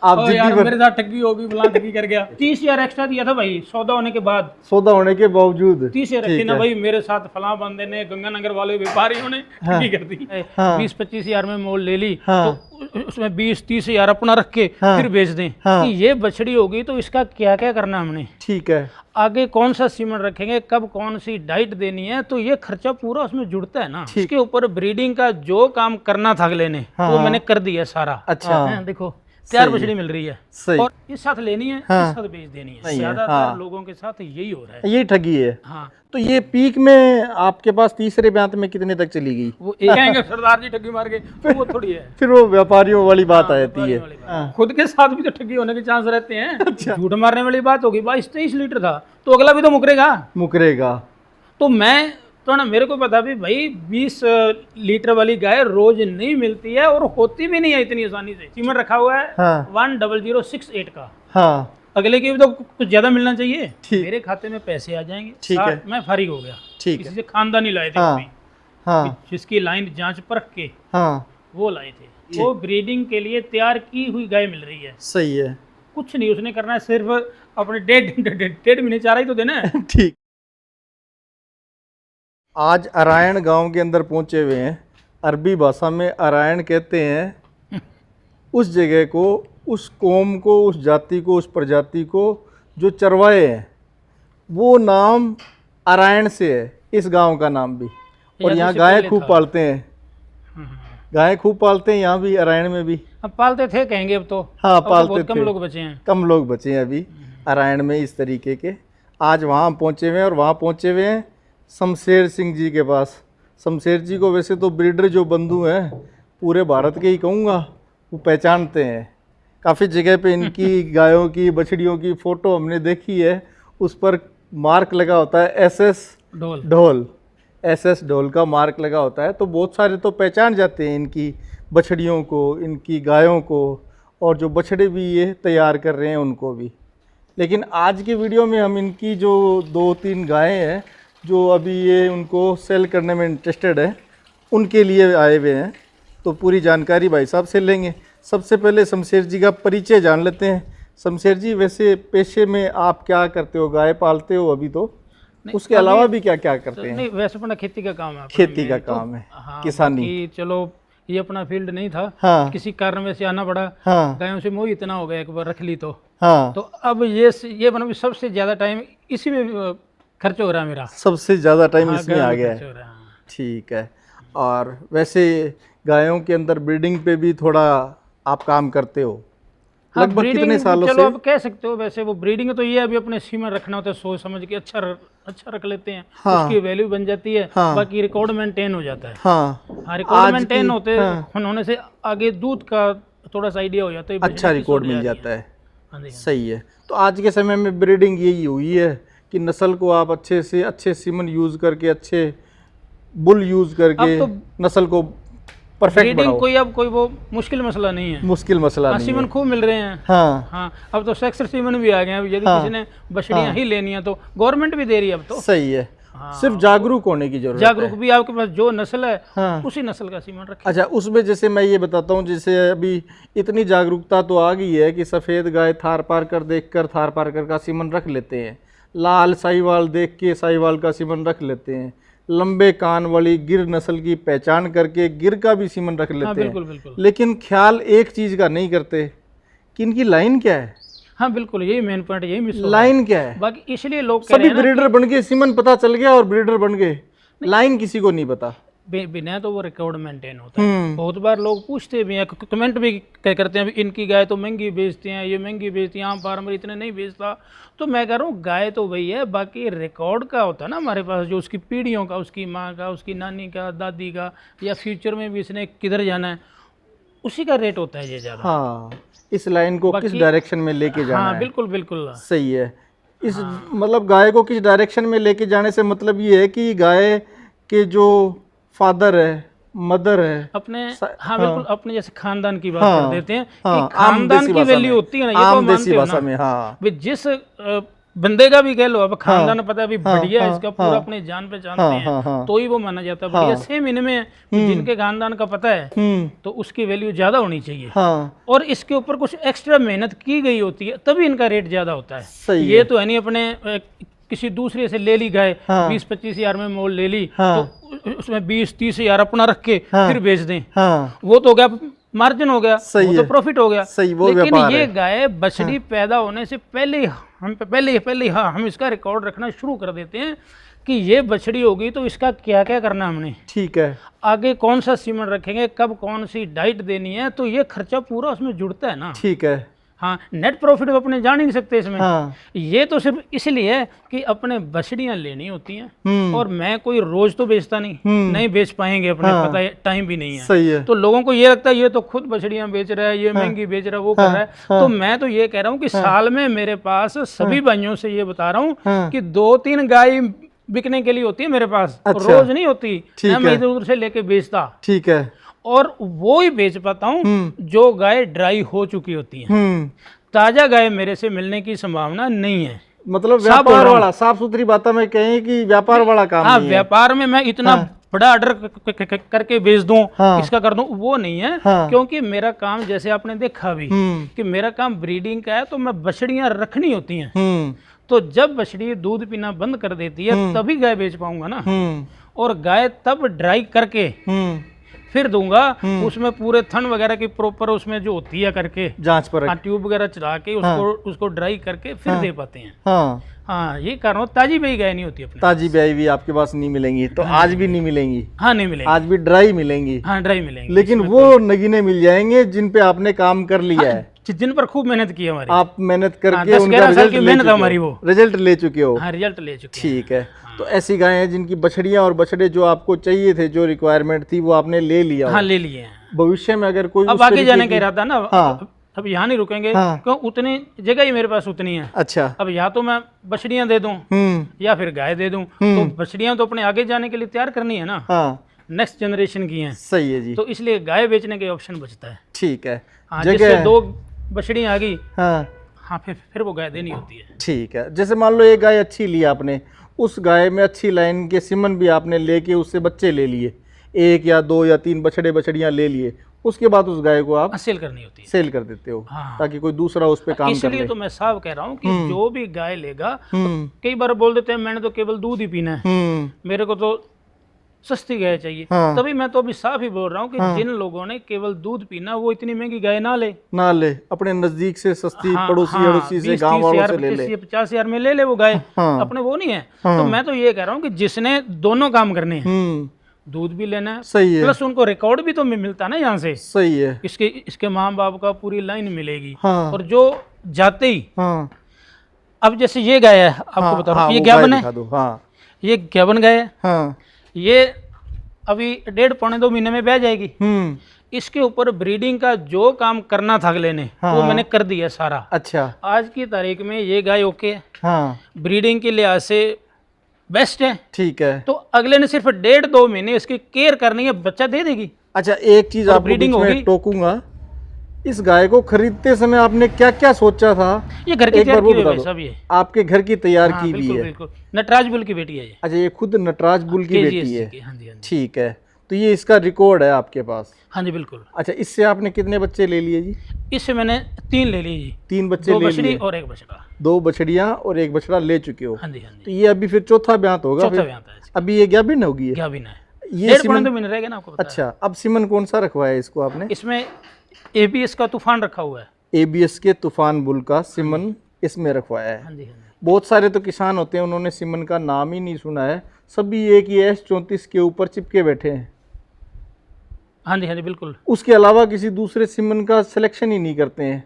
आप ओ यार मेरे साथ ठगी होगी, फलां ठगी कर गया। 30,000 एक्स्ट्रा दिया था भाई सौदा होने के बाद, सौदा होने के बावजूद 30,000 रखी ना भाई। मेरे साथ फलां बंदे ने, गंगानगर वाले व्यापारियों ने ठगी कर दी। 20-25,000 में मोल ले ली तो उसमें 20-30,000 अपना रख के फिर बेच दें कि ये बछड़ी होगी तो इसका क्या क्या करना हमने, ठीक है, आगे कौन सा सीमेंट रखेंगे, कब कौन सी डाइट देनी है, तो ये खर्चा पूरा उसमें जुड़ता है ना। इसके ऊपर ब्रीडिंग का जो काम करना था अगले ने वो मैंने कर दिया सारा। अच्छा देखो तैयार बछड़ी मिल रही है सही। और इस साथ लेनी है, इस साथ बेच देनी है। ज्यादातर लोगों के साथ यही हो रहा है, ये ठगी है। हाँ। तो ये पीक में आपके पास तीसरे ब्यात में कितने तक चली गई? वो एक कहेंगे सरदार जी ठगी मार गए, तो वो थोड़ी है, फिर वो व्यापारियों वाली बात आ जाती है। खुद के साथ भी तो ठगी होने के चांस रहते हैं। झूठ मारने वाली बात होगी, 22-23 लीटर था तो अगला भी तो मुकरेगा। तो मैं तो ना, मेरे को पता भी भाई 20 लीटर वाली गाय रोज नहीं मिलती है और होती भी नहीं है इतनी आसानी से। सीमेंट रखा हुआ है 10068 का। हाँ, अगले की भी तो कुछ ज्यादा मिलना चाहिए। मेरे खाते में पैसे आ जाएंगे, ठीक है, मैं फारिग हो गया। ठीक किसी से खानदानी लाए थे कभी, जिसकी लाइन जांच परख के वो लाए थे। वो ब्रीडिंग के लिए तैयार की हुई गाय मिल रही है। सही है, कुछ नहीं उसने करना है, सिर्फ अपने डेढ़ महीने चारा ही तो देना है। ठीक। आज अरायण गांव के अंदर पहुंचे हुए हैं। अरबी भाषा में अरायण कहते हैं उस जगह को, उस कौम को, उस जाति को, उस प्रजाति को जो चरवाए हैं, वो नाम अरायण से है इस गांव का नाम भी। और यहाँ गाय खूब पालते हैं, गाय खूब पालते हैं यहाँ भी, अरायण में भी। अब पालते थे कहेंगे, अब तो हाँ अब पालते तो बहुत थे, कम लोग बचे हैं, कम लोग बचे हैं अभी अरायण में इस तरीके के। आज वहाँ पहुँचे हुए हैं और वहाँ पहुँचे हुए हैं शमशेर सिंह जी के पास। शमशेर जी को वैसे तो ब्रीडर जो बंधु हैं पूरे भारत के ही कहूँगा, वो पहचानते हैं। काफ़ी जगह पे इनकी गायों की, बछड़ियों की फ़ोटो हमने देखी है, उस पर मार्क लगा होता है SS ढोल, SS ढोल का मार्क लगा होता है। तो बहुत सारे तो पहचान जाते हैं इनकी बछड़ियों को, इनकी गायों को, और जो बछड़े भी ये तैयार कर रहे हैं उनको भी। लेकिन आज की वीडियो में हम इनकी जो 2-3 गायें हैं जो अभी ये उनको सेल करने में इंटरेस्टेड है, उनके लिए आए हुए हैं। तो पूरी जानकारी भाई साहब से लेंगे। सबसे पहले शमशेर जी का परिचय जान लेते हैं। शमशेर जी, वैसे पेशे में आप क्या करते हो? गाय पालते हो अभी तो, उसके अलावा भी क्या क्या करते हैं? नहीं, वैसे अपना खेती का काम है। खेती का काम है, किसानी। चलो ये अपना फील्ड नहीं था, किसी कारण से आना पड़ा। गायों से मोह इतना हो गया, एक बार रख ली तो अब ये बना सबसे ज्यादा टाइम इसी में खर्च हो रहा है मेरा, सबसे ज़्यादा टाइम इसमें आ गया है। ठीक है। और वैसे गायों के अंदर ब्रीडिंग पे भी थोड़ा आप काम करते हो, लगभग कितने सालों से? चलो आप कह सकते हो। वैसे वो ब्रीडिंग तो ये अभी अपने सीमेंट रखना होता है, सोच समझ के अच्छा रख लेते हैं, उसकी वैल्यू बन जाती है, बाकी रिकॉर्ड मेंटेन हो जाता है। रिकॉर्ड मेंटेन होने से आगे दूध का थोड़ा सा आइडिया हो जाता है, अच्छा रिकॉर्ड मिल जाता है। सही है। तो आज के समय में ब्रीडिंग यही हुई है कि नस्ल को आप अच्छे से अच्छे सीमन यूज करके, अच्छे बुल यूज करके तो नस्ल को परफेक्ट बनाओ। कोई वो मुश्किल मसला नहीं है, मुश्किल मसला नहीं। सीमन खूब मिल रहे हैं। अब तो सेक्सर सीमन भी आ गए हैं। यदि किसी ने बछड़ियां ही लेनी है तो गवर्नमेंट भी दे रही है अब तो। सही है। सिर्फ जागरूक होने की जरूरत है। जागरूक भी, आपके पास जो नस्ल है उसी नस्ल का सीमन रखें। अच्छा, उसमें जैसे मैं ये बताता हूँ, जैसे अभी इतनी जागरूकता तो आ गई है कि सफ़ेद गाय थार पारकर देखकर थार पारकर का सीमन रख लेते हैं, लाल साहिवाल देख के साहिवाल का सीमन रख लेते हैं, लंबे कान वाली गिर नस्ल की पहचान करके गिर का भी सीमन रख लेते हैं। बिल्कुल। लेकिन ख्याल एक चीज़ का नहीं करते कि इनकी लाइन क्या है। हाँ बिल्कुल, यही मेन पॉइंट, यही मिस हो लाइन क्या है। बाकी इसलिए लोग सभी ब्रीडर बन गए, सीमन पता चल गया और ब्रीडर बन गए, लाइन किसी को नहीं पता। बिना तो वो रिकॉर्ड मेंटेन होता है। बहुत बार लोग पूछते भी हैं, कमेंट भी करते हैं, इनकी गाय तो महंगी बेचते हैं, ये महंगी बेचती हैं, आम फार्मर इतने नहीं बेचता। तो मैं कह रहा हूँ गाय तो वही है, बाकी रिकॉर्ड का होता है ना हमारे पास, जो उसकी पीढ़ियों का, उसकी माँ का, उसकी नानी का, दादी का, या फ्यूचर में भी इसने किधर जाना है, उसी का रेट होता है ये ज़्यादा। हाँ, इस लाइन को किस डायरेक्शन में लेके जाना है। बिल्कुल सही है। इस मतलब गाय को किस डायरेक्शन में लेके जाने से मतलब ये है कि गाय के जो फादर है, मदर है अपने, बिल्कुल अपने जैसे खानदान की बात कर देते हैं कि खानदान की वैल्यू होती है ना, ये तो देसी भाषा में। जिस बंदे का भी कह लो, अब खानदान पता है अभी बढ़िया है, इसका पूरा अपने जान पे जानते हैं, तो ही वो माना जाता है बढ़िया। सेम इनमें है कि जिनके खानदान का पता है तो उसकी वैल्यू ज्यादा होनी चाहिए, और इसके ऊपर कुछ एक्स्ट्रा मेहनत की गई होती है तभी इनका रेट ज्यादा होता है। ये तो है नहीं अपने किसी दूसरे से ले ली गाय 20-25 हजार में मोल ले ली, तो उसमें 20-30 हजार अपना रख के फिर बेच दें, वो तो हो गया मार्जिन हो गया, वो तो प्रॉफिट हो गया। लेकिन ये गाय बछड़ी पैदा होने से पहले हम इसका रिकॉर्ड रखना शुरू कर देते हैं कि ये बछड़ी होगी तो इसका क्या क्या करना हमने, ठीक है, आगे कौन सा सीमन रखेंगे, कब कौन सी डाइट देनी है, तो ये खर्चा पूरा उसमें जुड़ता है ना, ठीक है। हाँ, नेट प्रॉफिट तो अपने जान ही नहीं सकते इसमें। ये तो सिर्फ इसलिए है कि अपने बछड़ियां लेनी होती हैं, और मैं कोई रोज तो बेचता नहीं बेच पाएंगे अपने, पता है टाइम भी नहीं है, सही है। तो लोगों को ये लगता है ये तो खुद बछड़ियां बेच रहा है, ये महंगी बेच रहा है, वो कर रहा है, तो मैं तो ये कह रहा हूँ कि साल में मेरे पास सभी भाइयों से ये बता रहा हूँ कि 2-3 गाय बिकने के लिए होती है मेरे पास, रोज नहीं होती, मैं इधर उधर से लेके बेचता, ठीक है, और वो ही बेच पाता हूँ जो गाय ड्राई हो चुकी होती है। ताजा गाय मेरे से मिलने की संभावना नहीं है। मतलब व्यापार वाला, साफ सुथरी बातें में कहें कि व्यापार वाला काम नहीं है। व्यापार में मैं इतना बड़ा ऑर्डर करके बेच दूं, इसका कर दूं, वो नहीं है, क्योंकि मेरा काम जैसे आपने देखा भी कि मेरा काम ब्रीडिंग का है, तो मैं बछड़ियां रखनी होती हैं, तो जब बछड़ी दूध पीना बंद कर देती है तभी गाय बेच पाऊंगा ना, और गाय तब ड्राई करके फिर दूंगा, उसमें पूरे थन वगैरह की प्रॉपर उसमें जो होती है करके जांच पर ट्यूब वगैरह चला के उसको ड्राई करके फिर दे पाते हैं। हाँ, ये कारण ताजी ब्याई गाय नहीं होती अपने, ताजी ब्याई भी आपके पास नहीं मिलेंगी, तो आज भी नहीं मिलेंगी। हाँ, नहीं मिलेंगी, आज भी ड्राई मिलेंगी। हाँ, ड्राई मिलेंगी, लेकिन वो नगीने मिल जाएंगे जिन पे आपने काम कर लिया है, जिन पर खूब मेहनत की है हमारी, आप मेहनत करके 10-11 साल की मेहनत हमारी, वो रिजल्ट ले चुके हो। हाँ, रिजल्ट ले चुके, ठीक है। तो ऐसी गायें हैं जिनकी बछड़ियां और बछड़े जो आपको चाहिए थे, जो रिक्वायरमेंट थी, वो आपने ले लिया। हाँ, ले लिए हैं। भविष्य में अगर कोई अब आगे जाने का इरादा ना, अब यहाँ नहीं रुकेंगे, क्यों, उतनी जगह ही मेरे पास उतनी है। अच्छा, अब या तो मैं बछड़ियां दे दूं या फिर गाय दे दूं, तो बछड़ियां तो अपने आगे जाने के लिए तैयार करनी है ना, नेक्स्ट जनरेशन की हैं। सही है जी, तो इसलिए गाय बेचने के ऑप्शन बचता है। ठीक है, जैसे 2 बछड़ियां आ गई, हाँ, फिर वो गाय देनी होती है। ठीक है, जैसे मान लो एक गाय अच्छी ली आपने, उस गाय में अच्छी लाइन के सिमन भी आपने लेके उससे बच्चे ले लिए, 1 या 2 या 3 बछड़ियां ले लिए, उसके बाद उस गाय को आप सेल करनी होती है, सेल कर देते हो। हाँ, ताकि कोई दूसरा उस पे काम कर ले। इसलिए तो मैं साफ कह रहा हूँ कि जो भी गाय लेगा, कई बार बोल देते हैं मैंने तो केवल दूध ही पीना है, मेरे को तो सस्ती गाय चाहिए, तभी मैं तो अभी साफ ही बोल रहा हूँ कि जिन लोगों ने केवल दूध पीना, वो इतनी महंगी गाय ना ले, अपने नजदीक से सस्ती पड़ोसी से, गांव वालों से ले ले, 50 हजार में ले ले वो गाय, अपने वो नहीं है। तो मैं तो ये कह रहा हूँ कि जिसने दोनों काम करने हैं, दूध भी लेना है, सही है, प्लस उनको रिकॉर्ड भी तो मिलता ना यहाँ से, सही है, इसके माँ बाप का पूरी लाइन मिलेगी। और जो जाते ही अब जैसे ये गाय है, आपको बता रहा हूँ, ये गाभन है, ये गाभन गाय है, ये अभी 1.5-2 महीने में ब्याह जाएगी। इसके ऊपर ब्रीडिंग का जो काम करना था अगले ने, वो मैंने कर दिया सारा। अच्छा, आज की तारीख में ये गाय ओके है, ब्रीडिंग के लिहाज से बेस्ट है, ठीक है। तो अगले ने सिर्फ 1.5-2 महीने इसकी केयर करनी है, बच्चा दे देगी। अच्छा, एक चीज आप ब्रीडिंग होगी, टोकूंगा, इस गाय को खरीदते समय आपने क्या क्या सोचा था? ये घर की तैयार की हुई है सब, ये आपके घर की तैयार की भी है? बिल्कुल, नटराज बुल की बेटी है ये। अच्छा, ये खुद नटराज बुल की बेटी है? हाँ जी, ठीक है। तो ये इसका रिकॉर्ड है आपके पास? हाँ जी, बिल्कुल। अच्छा, इससे आपने कितने बच्चे ले लिए जी? इससे मैंने 3 ले लिए जी। 3 बच्चे ले लिए? 2 बछड़ी और 1 बछड़ा। 2 बछड़ियां और 1 बछड़ा ले चुके हो? हाँ जी, हाँ जी। तो ये अभी फिर चौथा ब्यांत होगा? चौथा ब्यांत है अभी। ये गाभिन होगी? गाभिन है, ये 1.5 महीने रह गए ना आपको। अच्छा, अब सिमन कौन सा रखवाया इसको आपने? इसमें ABS का तूफान रखा हुआ है। ABS के तूफान बुल का सिमन इसमें रखवाया है। हाँ जी, हाँ जी। बहुत सारे तो किसान होते हैं, उन्होंने सिमन का नाम ही नहीं सुना है, सभी एक ही S34 के ऊपर चिपके बैठे हैं। हाँ जी, हाँ जी, बिल्कुल। उसके अलावा किसी दूसरे सिमन का सिलेक्शन ही नहीं करते हैं,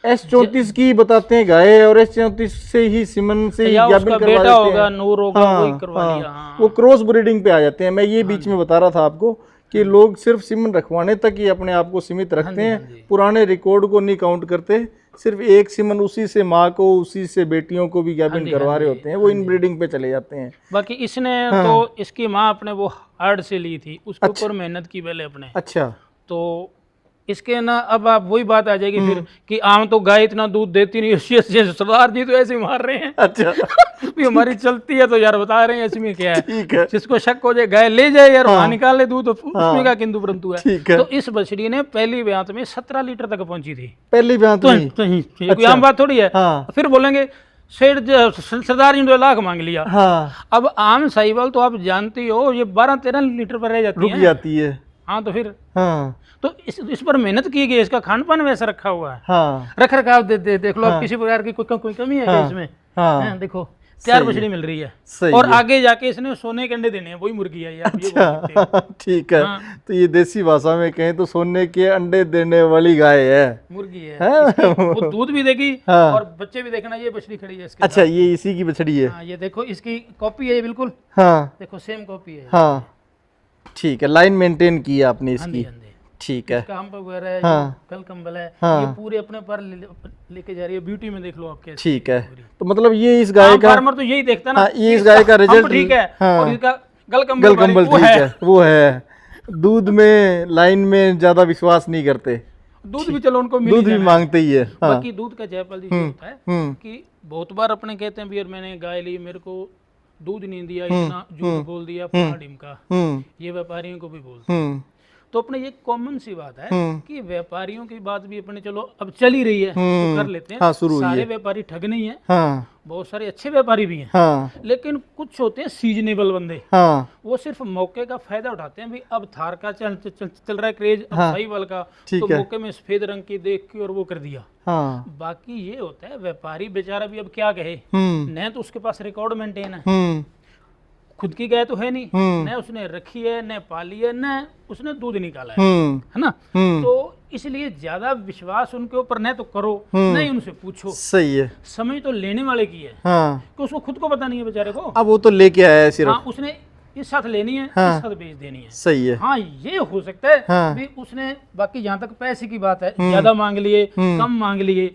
S34 की बताते हैं गाय, और S34 से ही सिमन से गाभिन करवा देते हैं। नूर होगा, वही करवा लिया। वो क्रॉस ब्रीडिंग पे आ जाते हैं। मैं ये बीच में बता रहा था आपको कि लोग सिर्फ सिमन रखवाने तक ही अपने आप को सीमित रखते हैं, पुराने रिकॉर्ड को नहीं काउंट करते, सिर्फ एक सिमन उसी से माँ को, उसी से बेटियों को भी गाभिन करवा रहे होते हैं, वो इन ब्रीडिंग पे चले जाते हैं। बाकी इसने तो इसकी माँ अपने वो हार्ड से ली थी, उसके ऊपर मेहनत की पहले अपने। अच्छा, तो इसके ना अब आप वही बात आ जाएगी फिर कि आम तो गाय इतना दूध देती नहीं, सरदार जी तो ऐसे ही मार रहे हैं। अच्छा भी हमारी चलती है तो यार बता रहे हैं इसमें क्या है। ठीक है, जिसको शक हो जाए गाय ले जाए यार, वहां निकाल ले दूध, तो उसमें का किंतु परंतु है। ठीक है। तो इस बछड़ी ने पहली ब्यात में 17 लीटर तक पहुंची थी। पहली ब्यात में तो ये कोई आम बात थोड़ी है। हाँ फिर बोलेंगे सेठ सरदार जी ने 2 लाख मांग लिया। हाँ, अब आम साहिवाल तो आप जानती हो ये 12-13 लीटर पर रह जाती रुक है। जाती है। हाँ तो फिर हाँ तो इस पर मेहनत की गई, इसका खान पान वैसा रखा हुआ है, हाँ रख रखाव देख लो आप, किसी प्रकार की कोई कमी है क्या इसमें? हाँ हैं, देखो तैयार सही बछड़ी मिल रही है। सही और है। आगे जाके इसने सोने के अंडे देने हैं, वही मुर्गी है ये, आप ये बोल सकते हो। अच्छा ठीक है। हाँ। तो ये देसी भाषा में कहें तो सोने के अंडे देने वाली गाय है। मुर्गी है, हाँ। इसकी वो दूध भी देगी हाँ। और बच्चे भी। देखना ये बछड़ी खड़ी है इसके अच्छा, ये इसी की बछड़ी है। साथ। हाँ ये देखो इसकी कॉपी है ये बिल्कुल, हाँ देखो सेम कॉपी है। हाँ ठीक है, लाइन मेंटेन की है आपने हाँ जी, इसकी। हाँ जी। ठीक है। काम वगैरह है, हाँ। कल कंबल है, हाँ। ये पूरे अपने पर लेके जा रही है। ब्यूटी में देख लो आप कैसे। ठीक है, तो मतलब ये इस गाय आम का, फार्मर तो यही देखता ना, हाँ, ये इस इसका गाय का hump रिजल्ट ठीक है। हाँ। और इसका गल गल कंबल वाली ठीक है, वो है। दूध में लाइन में ज्यादा विश्वास नहीं करते, दूध भी चलो उनको मिल दूध भी जाना है। मांगते ही है। हाँ। बाकी दूध का जयपाल जी ये होता है कि बहुत बार अपने कहते हैं भी यार मैंने गाय ली, मेरे को दूध नहीं दिया, इतना झूठ बोल दिया फला ढिमका, ये व्यापारियों को भी बोलते। तो अपने ये कॉमन सी बात है कि व्यापारियों की बात भी अपने चलो अब चल ही रही है तो कर लेते हैं। हाँ, शुरू हुई सारे है। व्यापारी ठग नहीं है, हाँ बहुत सारे अच्छे व्यापारी भी हैं, हाँ लेकिन कुछ होते हैं सीजनेबल बंदे, हाँ वो सिर्फ मौके का फायदा उठाते हैं। भाई अब थार का चल रहा है क्रेज, अब साहिवाल का, ठीक तो है। मौके में सफेद रंग की देख के और वो कर दिया। हाँ बाकी ये होता है व्यापारी बेचारा भी अब क्या कहे, न तो उसके पास रिकॉर्ड मेंटेन है, खुद की गाय तो है नहीं, न उसने रखी है, न पाली है, न उसने दूध निकाला है ना। तो इसलिए ज्यादा विश्वास उनके ऊपर न तो करो, न ही उनसे पूछो। सही है। समझ तो लेने वाले की है हाँ, कि उसको खुद को पता नहीं है बेचारे को। अब वो तो लेके आया है सिर्फ। हाँ उसने इस साथ लेनी है, हाँ। इस साथ बेच देनी है। सही है। हाँ ये हो सकता है हाँ। भी उसने, बाकी जहाँ तक पैसे की बात है, ज्यादा मांग लिए कम मांग लिए,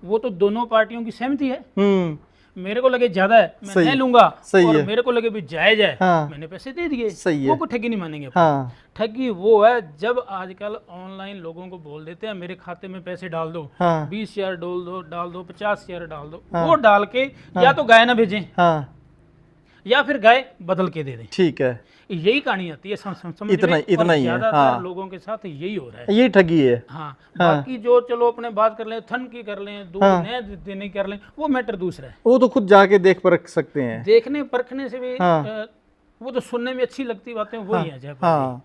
वो तो दोनों पार्टियों की सहमति है। मेरे को लगे ज्यादा है मैं सही नहीं है। लूंगा, सही और है। मेरे को लगे भी जायज है, हाँ। मैंने पैसे दे दिए। सही है। वो को ठगी नहीं मानेंगे। हाँ ठगी वो है जब आजकल ऑनलाइन लोगों को बोल देते हैं मेरे खाते में पैसे डाल दो, हाँ 20,000 डाल दो 50,000 डाल दो, वो डाल के या तो गाय ना भेजें हाँ या फिर गाय बदल के दे दें। ठीक है, यही कहानी आती है समझ इतना- में, इतना और ही है, ज्यादातर हाँ। लोगों के साथ यही हो रहा है। ये ठगी है। हाँ बाकी जो चलो अपने बात कर लें, थन की कर लें, दूध न देने की कर लें, वो मैटर दूसरा है। वो तो खुद जाके देख परख सकते हैं। देखने परखने से भी हाँ। वो तो सुनने में अच्छी लगती बातें वही है जयपाल हाँ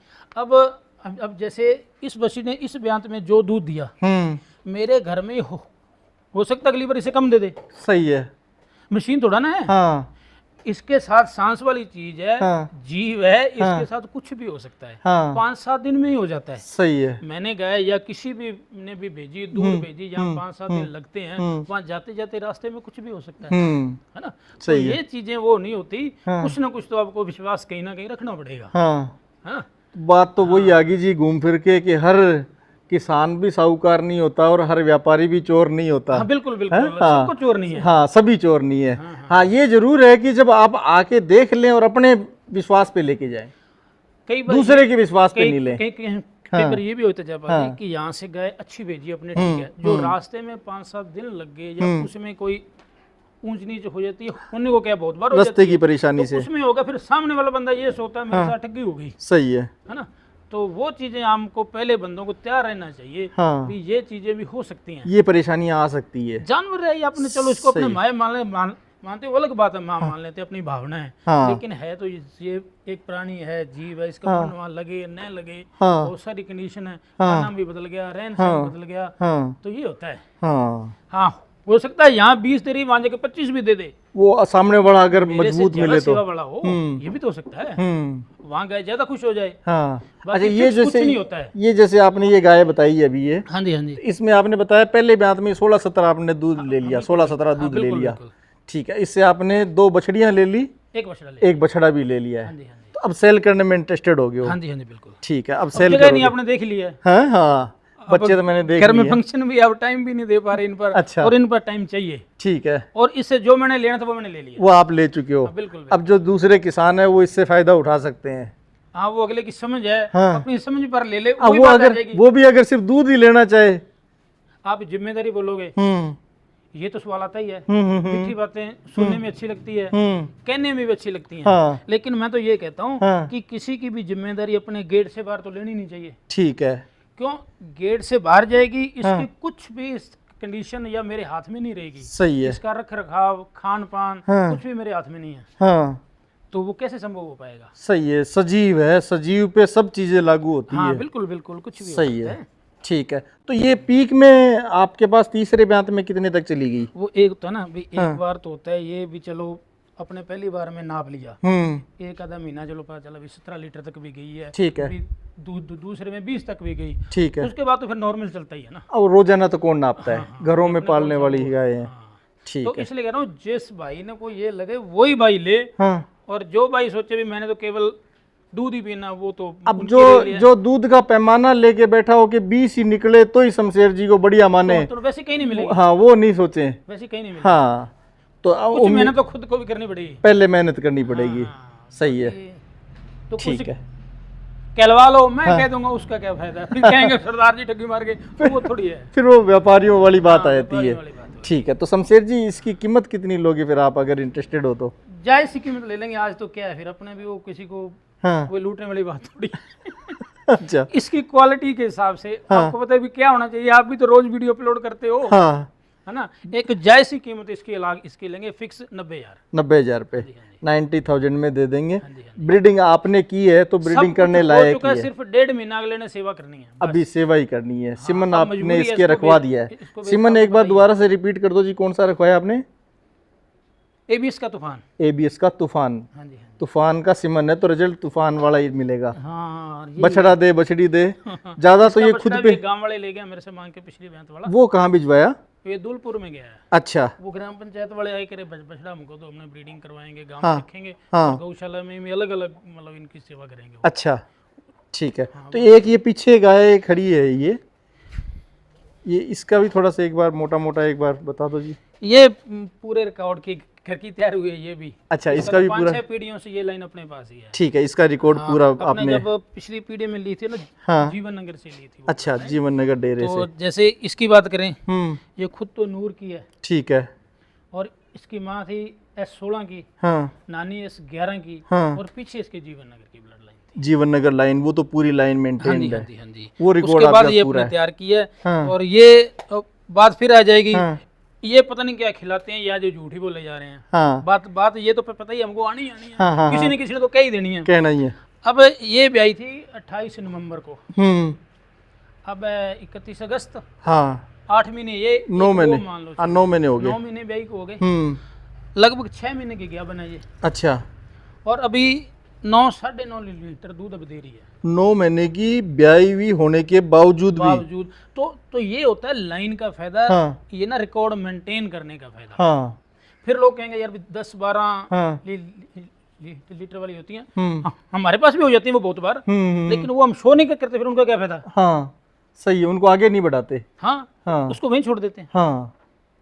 जी। अब जैसे इस बछड़ी ने इस ब्यांत में जो दूध दिया, मेरे घर में हो सकता अगली बार इसे कम दे दे, सही है। मशीन थोड़ा ना है। हाँ इसके साथ सांस वाली चीज है, हाँ। जीव है, इसके साथ कुछ भी हो सकता है। हाँ 5-7 दिन में ही हो जाता है। सही है। मैंने गाय या किसी भी ने भी भेजी, दूध भेजी, जहाँ 5-7 दिन लगते हैं, वहाँ जाते जाते रास्ते में कुछ भी हो सकता है ना। तो सही है। ये चीजें वो नहीं होती, कुछ ना कुछ तो आपको विश्वास कहीं ना कहीं रखना पड़ेगा। हाँ हाँ बात तो वही आ गई जी घूम फिर के कि हर किसान भी साहूकार नहीं होता और हर व्यापारी भी चोर नहीं होता। हाँ बिल्कुल बिल्कुल, हाँ। सबको चोर नहीं है। हाँ सभी चोर नहीं है। हाँ ये जरूर है कि जब आप आके देख लें और अपने विश्वास पे लेके जाएं, कई बार दूसरे के विश्वास पे नहीं लें। कई बार ये भी होता है जयपाल जी कि यहाँ से गाय अच्छी भेजी अपने, ठीक है, जो रास्ते में 5-7 दिन लग गए या उसमें कोई ऊंच नीच हो जाती है, होने को क्या बहुत बार हो रास्ते जाती की है, परेशानी तो से। उसमें होगा फिर सामने वाला बंदा ये सोचता है मेरे साथ ठगी हो गई, सही है। है ना। तो वो चीजें हमको पहले बंदों को तैयार रहना चाहिए हाँ कि ये चीजें भी हो सकती हैं। ये परेशानियां आ सकती है। जानवर है ये, अपने चलो इसको अपने सही। माए मानते वो अलग बात है, मान लेते अपनी भावना है, हाँ। लेकिन है तो ये एक प्राणी है, जीव है, इसका मन वहाँ लगे न लगे, हाँ। बहुत सारी कंडीशन है, खाना भी बदल गया, रहन सहन बदल गया, हाँ तो ये होता है। हाँ हाँ हो सकता है यहाँ 20 दे रही, वहाँ जाके 25 भी दे दे, वो सामने वाला अगर मेरे से मजबूत ज्यादा मिले तो। सेवा बड़ा हो, ये भी तो हो सकता है। वहाँ गए ज्यादा खुश हो जाए। हाँ बाकी अच्छा, ये fix कुछ जैसे नहीं होता है। ये जैसे आपने ये गाय बताई है अभी, ये हाँ जी हाँ जी, इसमें आपने बताया पहले ब्यात में 16-17 आपने दूध ले लिया, 16-17 दूध ले बिल्कुल लिया। बिल्कुल। ठीक है, इससे आपने 2 बछड़ियां ले ली, एक बछड़ा ले, एक बछड़ा भी ले लिया हाँ है। जी हाँ जी, तो अब सेल करने में इंटरेस्टेड हो गए हो। हाँ जी हाँ जी बिल्कुल। ठीक है, अब अब सेल जगह नहीं करोगे। आपने देख लिया है, हाँ हाँ बच्चे तो मैंने देख घर में लिए। फंक्शन भी, अब टाइम भी नहीं दे पा रहे इन पर, अच्छा। और इन पर टाइम चाहिए, ठीक है, और इससे जो मैंने लेना था वो मैंने ले लिया। वो आप ले चुके हो। हाँ, बिल्कुल अब जो दूसरे किसान है वो इससे फायदा उठा सकते हैं। हाँ वो अगले की समझ है, हाँ। अपनी समझ पर ले ले, अब वही वो बात आ अगर जाएगी। वो भी अगर सिर्फ दूध ही लेना चाहे, आप जिम्मेदारी बोलोगे, हम्म ये तो सवाल आता ही है। हम्म मीठी बातें सुनने में अच्छी लगती है, हम्म कहने में भी अच्छी लगती हैं, हाँ लेकिन मैं तो ये कहता हूँ हाँ। कि किसी की भी जिम्मेदारी अपने गेट से बाहर तो लेनी नहीं चाहिए। ठीक है। क्यों? गेट से बाहर जाएगी, इसकी हाँ। कुछ भी कंडीशन या मेरे हाथ में नहीं रहेगी। सही है। इसका रख रखाव, खान पान, हाँ। कुछ भी मेरे हाथ में नहीं है, हाँ तो वो कैसे संभव हो पाएगा? सही है, सजीव है, सजीव पे सब चीजें लागू होती हाँ है। बिल्कुल बिल्कुल, कुछ भी हो सही सकता है। ठीक है, तो ये पीक में आपके पास तीसरे ब्यांत में कितने तक चली गई? वो एक होता है ना भी, एक हाँ। बार तो होता है ये भी, चलो अपने पहली बार में नाप लिया, एक आधा महीना चलो पता चला भी 17 लीटर तक भी गई है, ठीक है। भी दूसरे में 20 तक भी गई, ठीक है। उसके बाद तो फिर नॉर्मल चलता ही है ना। और रोजाना तो कौन नापता है, हाँ, घरों में अपने पालने कौन सा वाली वो- गाय है। हाँ। ठीक तो है। इसलिए कह रहा हूँ जिस भाई ने को ये लगे वही भाई ले, हाँ। और जो भाई सोचे भी मैंने तो केवल दूध ही पीना, वो तो अब उनकी जो रेल है। जो दूध का पैमाना लेके बैठा हो कि 20 ही निकले तो ही शमशेर जी को बढ़िया माने, तो वैसे कहीं नहीं मिलेगी, हाँ वो नहीं सोचे। वैसे कहीं नहीं मिलेगी। हाँ तो अब कुछ मेहनत तो खुद को भी करनी पड़ेगी, पहले मेहनत करनी पड़ेगी। हाँ, सही है। तो कुछ ठीक है। कहलवा लो, मैं कह दूंगा उसका क्या फायदा, फिर कहेंगे सरदार जी ठगी मार गए, तो वो थोड़ी है। फिर वो व्यापारियों वाली बात हाँ, आ जाती व्यापारी है। वाली बात है। ठीक है, तो शमशेर जी इसकी कीमत कितनी लोगे फिर आप, अगर इंटरेस्टेड हो तो? जायज सी कीमत ले लेंगे आज, तो क्या है फिर अपने भी वो किसी को हाँ। वो लूटने वाली बात थोड़ी है। अच्छा। इसकी क्वालिटी के हिसाब से हाँ। आपको पता है भी क्या होना चाहिए, आप भी तो रोज वीडियो अपलोड करते हो, हाँ। है ना। एक जायज सी कीमत इसकी लेंगे, फिक्स 90,000। 90,000 रुपये 90,000 में दे देंगे। हाँ जी, हाँ जी। ब्रीडिंग आपने की है तो ब्रीडिंग सब करने कुछ हो लायक चुका ही है, है। सिर्फ 1.5 महीना अगले ने सेवा करनी है बस। अभी सेवा ही करनी है। सिमन अब आपने मजबूरी है, इसके इसको रखवा बेच- दिया है। इसको बेच सिमन आपको एक बार बताइए। दोबारा से रिपीट कर दो जी, कौन सा रखवाया आपने? ABS का तूफान। ABS का तूफान। हाँ जी, हाँ तूफान का सिमन है तो रिजल्ट तूफान वाला ही मिलेगा। जी। हाँ ये बछड़ा दे बछड़ी दे, ज्यादा तो इसका ये बछड़ा खुद भी पे। गांव वाले ले गए मेरे से मांग के, पिछली बैंत वाला। वो कहाँ भिजवाया? ये धूलपुर में गया है, अच्छा। वो ग्राम पंचायत वाले आए करे बछड़ा हमको तो हमने ब्रीडिंग करवाएंगे, गांव हाँ, में रखेंगे, हाँ। और गौशाला में भी अलग अलग मतलब इनकी सेवा करेंगे वो। अच्छा ठीक है। तो एक ये पीछे गाय खड़ी है, ये इसका भी थोड़ा सा एक बार मोटा मोटा एक बार बता दो जी। ये पूरे रिकॉर्ड की घर की तैयार हुई है ये भी। अच्छा, इसका भी पूरा। 5-6 पीढ़ियों से ये लाइन अपने पास ही है। ठीक है, इसका रिकॉर्ड हाँ, पूरा अपने आपने। जब पिछली पीढ़ी में ली थी ना, हाँ। जीवन नगर से ली थी वो। अच्छा, जीवन नगर डेरे तो से। जैसे इसकी बात करें, हम्म। ये खुद तो नूर की है, ठीक है। और इसकी माँ थी S16 की, हाँ नानी S11 की, हाँ। और पीछे इसके जीवन नगर की ब्लड लाइन थी। जीवन नगर लाइन, वो तो पूरी लाइन हाँ जी, मेंटेन्ड हाँ है। जी, हाँ जी। वो रिकॉर्ड उसके बाद आपका ये पूरा अपने है। तैयार की है, हाँ। और ये बात फिर आ जाएगी, हाँ। ये पता नहीं क्या खिलाते हैं या जो झूठी बोले जा रहे हैं। हाँ। बात ये तो पता ही है, हमको आनी है। हाँ, हाँ, किसी ने तो कह ही देनी है। कहना ही है। अब ये ब्याई थी 28 नवंबर को, अब 31 अगस्त, हाँ 8 महीने ये 9 महीने। मान लो, हाँ 9 महीने हो 9 गए। महीने ब्याई को हो गए, लगभग 6 महीने की गया बना ये, अच्छा। और अभी 9-9.5 लीटर दूध अब दे रही है 9 महीने की ब्याई हुई होने के बावजूद भी। बावजूद। तो ये होता है लाइन का फायदा, हाँ। ये ना रिकॉर्ड मेंटेन करने का फायदा। हाँ। फिर लोग कहेंगे यार 10-12 हाँ। लीटर वाली होती हैं, हम्म। हमारे पास भी हो जाती है वो बहुत बार, लेकिन वो हम शो नहीं करते, फिर उनका क्या फायदा। हाँ सही है, उनको आगे नहीं बढ़ाते। हाँ, हाँ। उसको वहीं छोड़ देते हैं। हाँ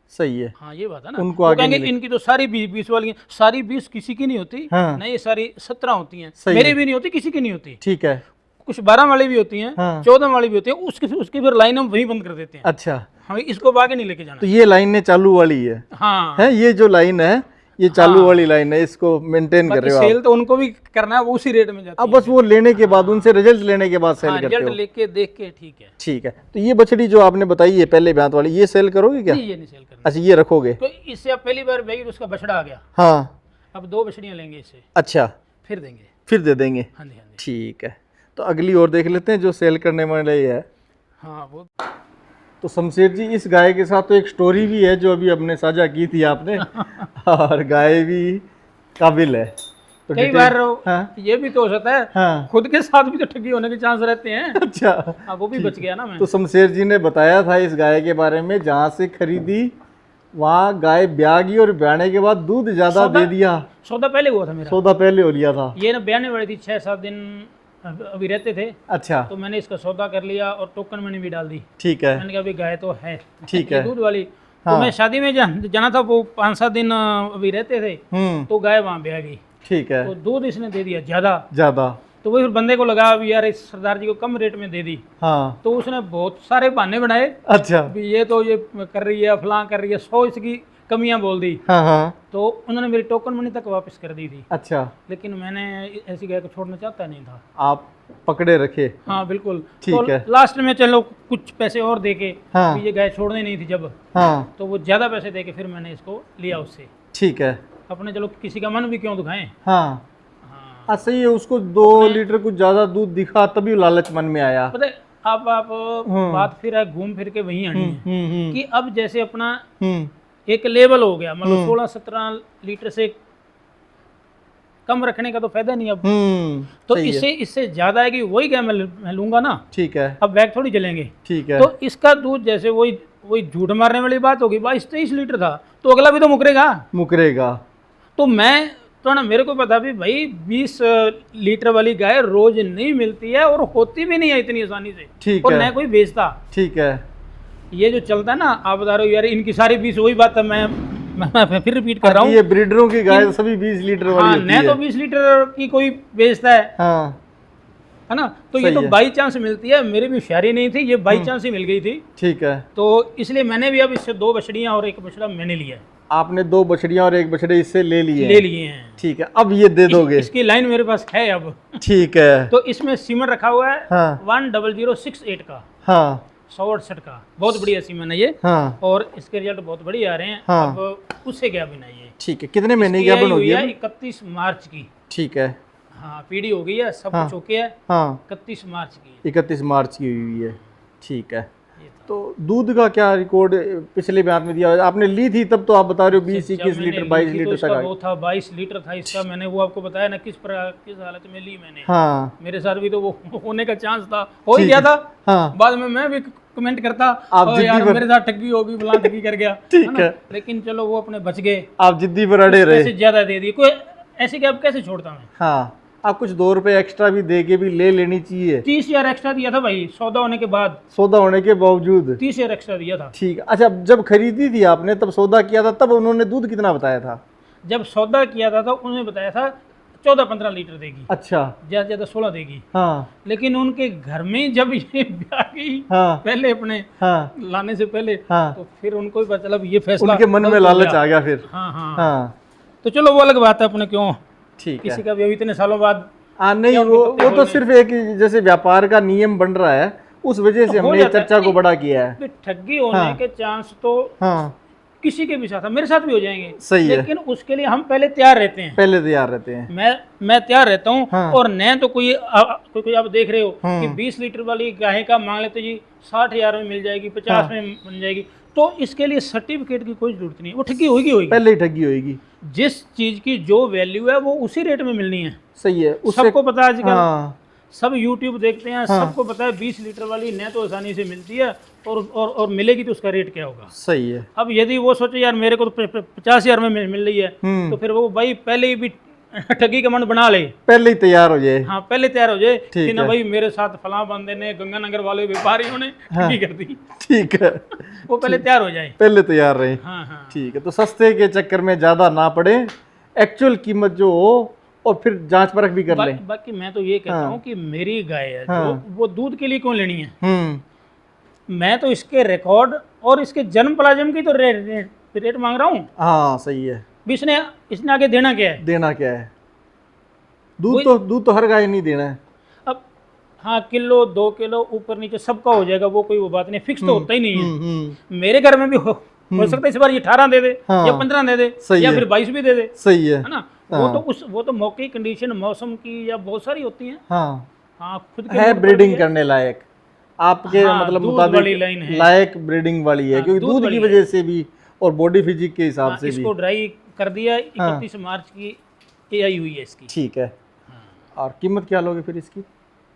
सही है। हाँ ये बात है ना, उनको वो आगे कहेंगे नहीं इनकी तो सारी 20 वाली हैं, सारी 20 किसी की नहीं होती। हाँ। नहीं, ये सारी 17 होती हैं, सही मेरी है। भी नहीं होती, किसी की नहीं होती। ठीक है। कुछ 12 वाली भी होती हैं, हाँ। 14 वाली भी होती हैं, उसकी फिर लाइन हम वहीं बंद कर देते हैं। अच्छा, हमें इसको अब आगे नहीं लेके जाना। तो ये लाइन ने चालू वाली है। हाँ, है ये जो लाइन है, ये चालू वाली लाइन है, इसको मेंटेन कर बाकी रहे हो आप। सेल तो उनको भी करना है, वो उसी रेट में जाती अब बस वो लेने के बाद, उनसे रिजल्ट लेने के बाद है। सेल हाँ, करते रिजल्ट हो। लेके देख के ठीक है। ठीक है। तो ये बछड़ी जो आपने बताई है पहले ब्यांत वाली, ये सेल करोगे क्या? नहीं, ये नहीं सेल करना। अच्छा, ये रखोगे। तो इससे अब पहली बार भाई उसका बछड़ा आ गया, हाँ। अब 2 बछड़ियाँ लेंगे इससे, अच्छा, फिर देंगे। फिर दे देंगे। हाँ जी, हाँ जी। ठीक है, तो अगली और देख लेते हैं जो सेल करने वाले है। हाँ वो तो शमशेर जी, इस गाय के साथ तो एक स्टोरी भी है जो अभी हमने साझा की थी आपने, और गाय भी काबिल है। तो कई डिटेल- बार हाँ। ये भी तो हो सकता है, हाँ। खुद के साथ भी तो ठगी होने के चांस रहते हैं। अच्छा, हाँ, वो भी बच गया ना मैं। तो शमशेर जी ने बताया था इस गाय के बारे में, जहाँ से खरीदी वहाँ गाय ब्याह गई और ब्याने के बाद दूध ज्यादा सौदा- दे दिया। सौदा पहले हुआ था मेरा, सौदा पहले हो लिया था। ये ना ब्याने वाली थी, 6-7 दिन अभी रहते थे, अच्छा, तो मैंने इसका सौदा कर लिया और टोकन मैंने भी डाल दी। ठीक है। मैंने कहा अभी गाय तो है, ठीक ये है। दूध वाली। हाँ। तो मैं शादी में जाना था, वो 5-7 दिन अभी रहते थे, तो गाय वहाँ ब्याह गई, ठीक है। तो दूध इसने दे दिया ज्यादा, ज्यादा। तो वो फिर बंदे को लगा अभी यार इस सरदार जी को कम रेट में दे दी, हाँ तो उसने बहुत सारे बहाने बनाए। अच्छा भी ये तो ये कर रही है, फलां कर रही है, 100 इसकी कमियां बोल दी। हाँ हाँ तो उन्होंने मेरी टोकन मनी तक वापस कर दी थी, अच्छा लेकिन मैंने ऐसी गाय को छोड़ना चाहता नहीं था। आप पकड़े रखे। हाँ बिल्कुल। ठीक तो है। लास्ट में चलो कुछ पैसे और दे के, हाँ। ये गाय छोड़नी नहीं थी जब, हाँ तो वो ज़्यादा पैसे दे के फिर मैंने इसको लिया उससे। ठीक है। अपने चलो किसी का मन भी क्यों दुखाएं। हाँ हाँ हाँ सही है, उसको 2 लीटर कुछ ज्यादा दूध दिखा तभी लालच मन में आया। पता है, अब आप बात फिर है घूम फिर के वहीं आनी है कि अब जैसे अपना हम्म एक लेवल हो गया, मतलब 16-17 लीटर से कम रखने का तो फायदा नहीं अब। तो सही है। इससे ज्यादा है कि वही क्या मैं लूंगा ना, ठीक है अब बैग थोड़ी चलेंगे। ठीक है। तो इसका दूध जैसे वही झूठ मारने वाली बात होगी, 22-23 लीटर था, तो अगला भी तो मुकरेगा। मुकरेगा। तो मैं तो ना, मेरे को पता भी भाई 20 लीटर वाली गाय रोज नहीं मिलती है और होती भी नहीं है इतनी आसानी से, ठीक और है। न कोई बेचता। ठीक है। ये जो चलता है ना, आप बता रहे हो यार इनकी सारी 20, वही बात है, मैं फिर रिपीट कर रहा हूँ। ये ब्रीडरों की गाय सभी 20 लीटर वाली हाँ, होती न है। तो 20 लीटर की कोई बेचता हाँ है ना। तो ये सही तो है। बाई चांस मिलती है, मेरी भी होशियारी नहीं थी, ये बाई चांस ही मिल गई थी। ठीक है। तो इसलिए मैंने भी अब इससे 2 बछड़ियां और 1 बछड़ा मैंने लिया है। आपने 2 बछड़ियां और 1 बछड़े इससे ले लिए ले लिए हैं। ठीक है, अब ये दे दोगे? इसकी लाइन मेरे पास है अब। ठीक है। तो इसमें सीमन रखा हुआ है हाँ 10068 का, हाँ 168 का, बहुत बढ़िया सीमन है ये। हाँ और इसके रिजल्ट बहुत बढ़िया आ रहे हैं। हाँ। अब उससे क्या बनाइए, ठीक है। कितने महीने की गाभण होगी? 31 मार्च की। ठीक है। हाँ पीढ़ी हो गई है, सब हाँ। कुछ ओके है। हाँ 31 मार्च की 31 मार्च की हुई है। ठीक है। ये था। तो दूध का क्या रिकॉर्ड पिछले बयान में दिया? आपने ली थी तब तो आप बता रहे हो 20-21 जब मैंने लीटर ली 22 थी तो लीटर इसका तक वो था 22 लीटर था इसका। मैंने वो आपको बताया ना किस हालत में ली मैंने। हाँ मेरे साथ भी तो वो होने का चांस था, हो ही ठीक गया है। था। हाँ बाद में मैं भी कमेंट करता, आप "ओ जिद्दी यार पर- मेरे साथ ठगी होगी, फलां ठगी कर गया ठीक ना?" है। लेकिन चलो वो अपने बच गए। आप जिद्दी पर अड़े रहे। पैसे ज्यादा दे दिए, कोई ऐसे क्या, अब कैसे छोड़ता मैं। हाँ आप कुछ 2 रुपए एक्स्ट्रा भी दे के भी ले लेनी चाहिए। 30,000 एक्स्ट्रा दिया था भाई, सौदा होने के बाद सौदा होने के बावजूद। 30,000 एक्स्ट्रा दिया था। ठीक। अच्छा जब खरीदी थी आपने, तब सौदा किया था, तब उन्होंने दूध कितना बताया था? जब सौदा किया था तो उन्होंने बताया था 14-15 लीटर देगी, अच्छा ज्यादा ज्यादा 16 देगी। हाँ लेकिन उनके घर में जब ये आ गई हाँ पहले अपने हाँ लाने से पहले, हाँ तो फिर उनको भी पता चला भी ये फैसला उनके मन में गलत हो लालच गया। आ गया फिर। हाँ हाँ। हाँ तो चलो वो अलग बात है, अपने क्यों ठीक है। किसी का भी अभी इतने सालों बाद नहीं क्या वो उनके वो पत्ते तो बोलने? सिर्फ एक जैसे व्यापार का नियम बन रहा है, उस वजह से हो हमने जाता है। चर्चा को बड़ा किया है। भी ठगी होने हाँ। के चांस तो हाँ किसी के भी साथ है, मेरे साथ भी हो जाएंगे। सही है। लेकिन उसके लिए हम पहले तैयार रहते हैं। पहले तैयार रहते हैं। मैं तैयार रहता हूँ। हाँ। और न तो कोई कोई आप देख रहे हो कि हम्म। 20 लीटर वाली गाय का मांग लेते जी 60,000 में मिल जाएगी, 50 में बन जाएगी, तो इसके लिए सर्टिफिकेट की कोई जरूरत नहीं, वो ठगी होगी। पहले ही ठगी होगी। जिस चीज की जो वैल्यू है वो उसी रेट में मिलनी है। सही है। उससे सबको पता है आजकल, हाँ सब YouTube देखते हैं, हाँ। सबको पता है 20 लीटर वाली न तो आसानी से मिलती है और मिलेगी तो उसका रेट क्या होगा। सही है। अब यदि वो सोचे यार मेरे को तो 50,000 में मिल रही है, तो फिर वो भाई पहले ही भी ठगी का मन बना ले, पहले ही तैयार हो जाए। हाँ पहले तैयार हो जाए ठीक कि ना है। भाई मेरे साथ फलां बंदे ने, गंगानगर वाले व्यापारियों ने ठगी कर दी। ठीक है। वो पहले तैयार हो जाए। पहले तैयार रहे। हाँ हाँ। ठीक है। तो सस्ते के चक्कर में ज्यादा ना पड़े, एक्चुअल कीमत जो हो, और फिर जांच परख भी कर लें। बाकी मैं तो ये कहता हूँ कि मेरी गाय है हाँ। जो, वो दूध के लिए क्यों लेनी है। मैं तो इसके रिकॉर्ड और इसके जन्म प्लाज्म की तो रेट मांग रहा हूँ। हाँ सही है। भी इसने आगे देना क्या है। देना क्या है? दूध तो हर गाय नहीं देना है। अब हाँ, किलो 2 किलो ऊपर नीचे सबका हो जाएगा, वो कोई वो बात नहीं, फिक्स तो होता ही नहीं है। मेरे घर में भी हो सकता है इस बार ये 18 दे दे, हाँ। या 15 दे दे, सही या है। फिर 22 भी दे दे, सही है। है ना। हाँ। वो तो मौके कंडीशन, मौसम की या बहुत सारी होती हैं। हाँ हाँ खुद के है मूड पर ब्रीडिंग भी है। करने लायक, आपके हाँ, मतलब दूध मुताबिक वाली लाइन है। लायक ब्रीडिंग वाली है, हाँ, क्योंकि दूध दूध की वाली वजह से भी और बॉडी फिजिक के हिसाब हाँ, से भी। इसको ड्राई कर दिया 31 मार्च की AI हुई है इसकी। ठीक है। और कीमत क्या लोगे फिर इसकी?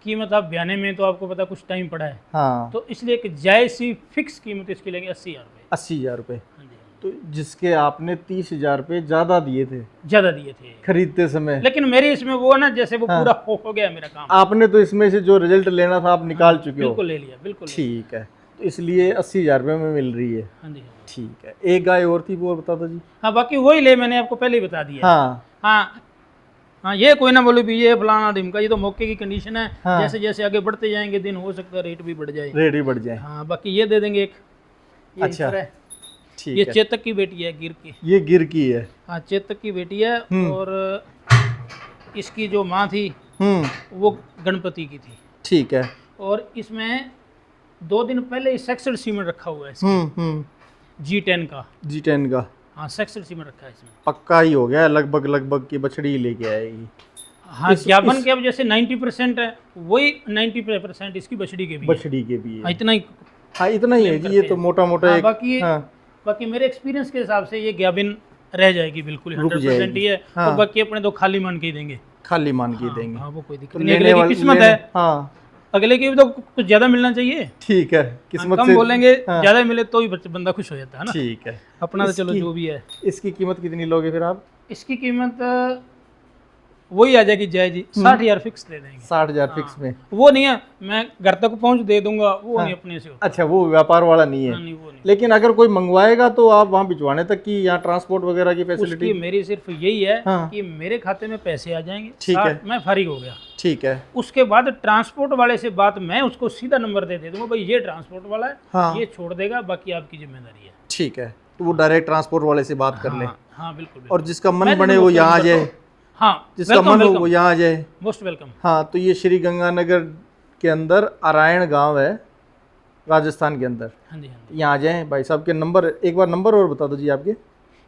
कीमत आप बयाने में तो आपको पता कुछ टाइम पड़ा है, हाँ तो इसलिए एक जायज़ सी फिक्स कीमत इसकी लेंगे 80,000 रुपये। 80,000 रुपये। हाँ जी, तो जिसके आपने 30,000 रुपये ज़्यादा दिए थे ज़्यादा दिए थे, खरीदते समय, लेकिन मेरी इसमें वो ना जैसे वो पूरा हो गया मेरा काम। आपने तो इसमें से जो रिजल्ट लेना था आप निकाल चुके हो। बिल्कुल ले लिया, बिल्कुल ले ठीक है। तो इसलिए 80,000 रुपये में मिल रही है। लिया। हाँ जी हाँ। ठीक है। एक गाय और थी, वो बता दो जी। हाँ बाकी वही ले, मैंने आपको पहले ही बता दिया। हाँ हाँ हाँ, ये कोई ना बोले भी ये फलाना ढिमका, ये तो मौके की कंडीशन है। हाँ। जैसे जैसे आगे बढ़ते जाएंगे दिन, हो सकता है रेट भी बढ़ जाए। रेट ही बढ़ जाए। हाँ, बाकी ये दे देंगे एक, ये अच्छा, हिस्सा है। ठीक ये है। चेतक की बेटी है, गिर की। ये गिर की है। हाँ, चेतक की बेटी है। और इसकी जो माँ थी वो गणपति की थी। ठीक है। और इसमें 2 दिन पहले ही सेक्सड सीमेंट रखा हुआ है G10 का। G10 का। हाँ, सेक्सड सीमेंट रखा है इसमें। पक्का ही हो गया, लगभग की बछड़ी ही लेके आएगी। हाँ, ज्ञापन के अब जैसे 90% है, वही 90% इसकी बछड़ी के भी है। बछड़ी के भी है। हाँ, इतना ही। हाँ, इतना ही है जी, ये तो मोटा मोटा हाँ, एक। बाकी मेरे एक्सपीरियंस के हिसाब से ये ज्ञापन रह जाएगी बिल्कुल, 100% ही है। हाँ। और बाकी अपने तो खाली मान के ही देंगे। खाली मान के देंगे। हाँ, वो कोई दिक्कत तो नहीं, अगले की किस्मत है। हाँ, अगले की भी तो कुछ ज्यादा मिलना चाहिए। ठीक है, किस्मत कम से बोलेंगे, ज्यादा मिले तो ही बंदा खुश हो जाता है ना। ठीक है। अपना तो चलो जो भी है। इसकी कीमत कितनी लोगे फिर आप? इसकी कीमत वही आ जाएगी जय जी, 60,000 फिक्स दे देंगे। 60,000 फिक्स में? वो नहीं है मैं घर तक पहुंच दे दूंगा, वो नहीं अपने से होता। अच्छा, वो व्यापार वाला नहीं है। नहीं, वो नहीं। लेकिन अगर कोई मंगवाएगा तो आप वहाँ भिजवाने तक की, यहाँ ट्रांसपोर्ट वगैरह की फैसिलिटी? उसकी मेरी सिर्फ यही है हाँ। कि मेरे खाते में पैसे आ जाएंगे, ठीक है। मैं फारिग हो गया। ठीक है। उसके बाद ट्रांसपोर्ट वाले से बात, मैं उसको सीधा नंबर दे दूंगा, भाई ये ट्रांसपोर्ट वाला है। हाँ। ये छोड़ देगा, बाकी आपकी जिम्मेदारी है। ठीक है, तो वो डायरेक्ट ट्रांसपोर्ट वाले से बात कर ले। हाँ, बिल्कुल। और जिसका मन मैं बने वो यहाँ आ जाए। हाँ, जिसका मन हो वो यहाँ आ जाए। Most welcome. हाँ, तो ये श्री गंगानगर के अंदर अरायण गांव है, राजस्थान के अंदर। हाँ जी, हाँ जी। यहाँ आ जाए। भाई साहब के नंबर, एक बार नंबर और बता दो जी आपके।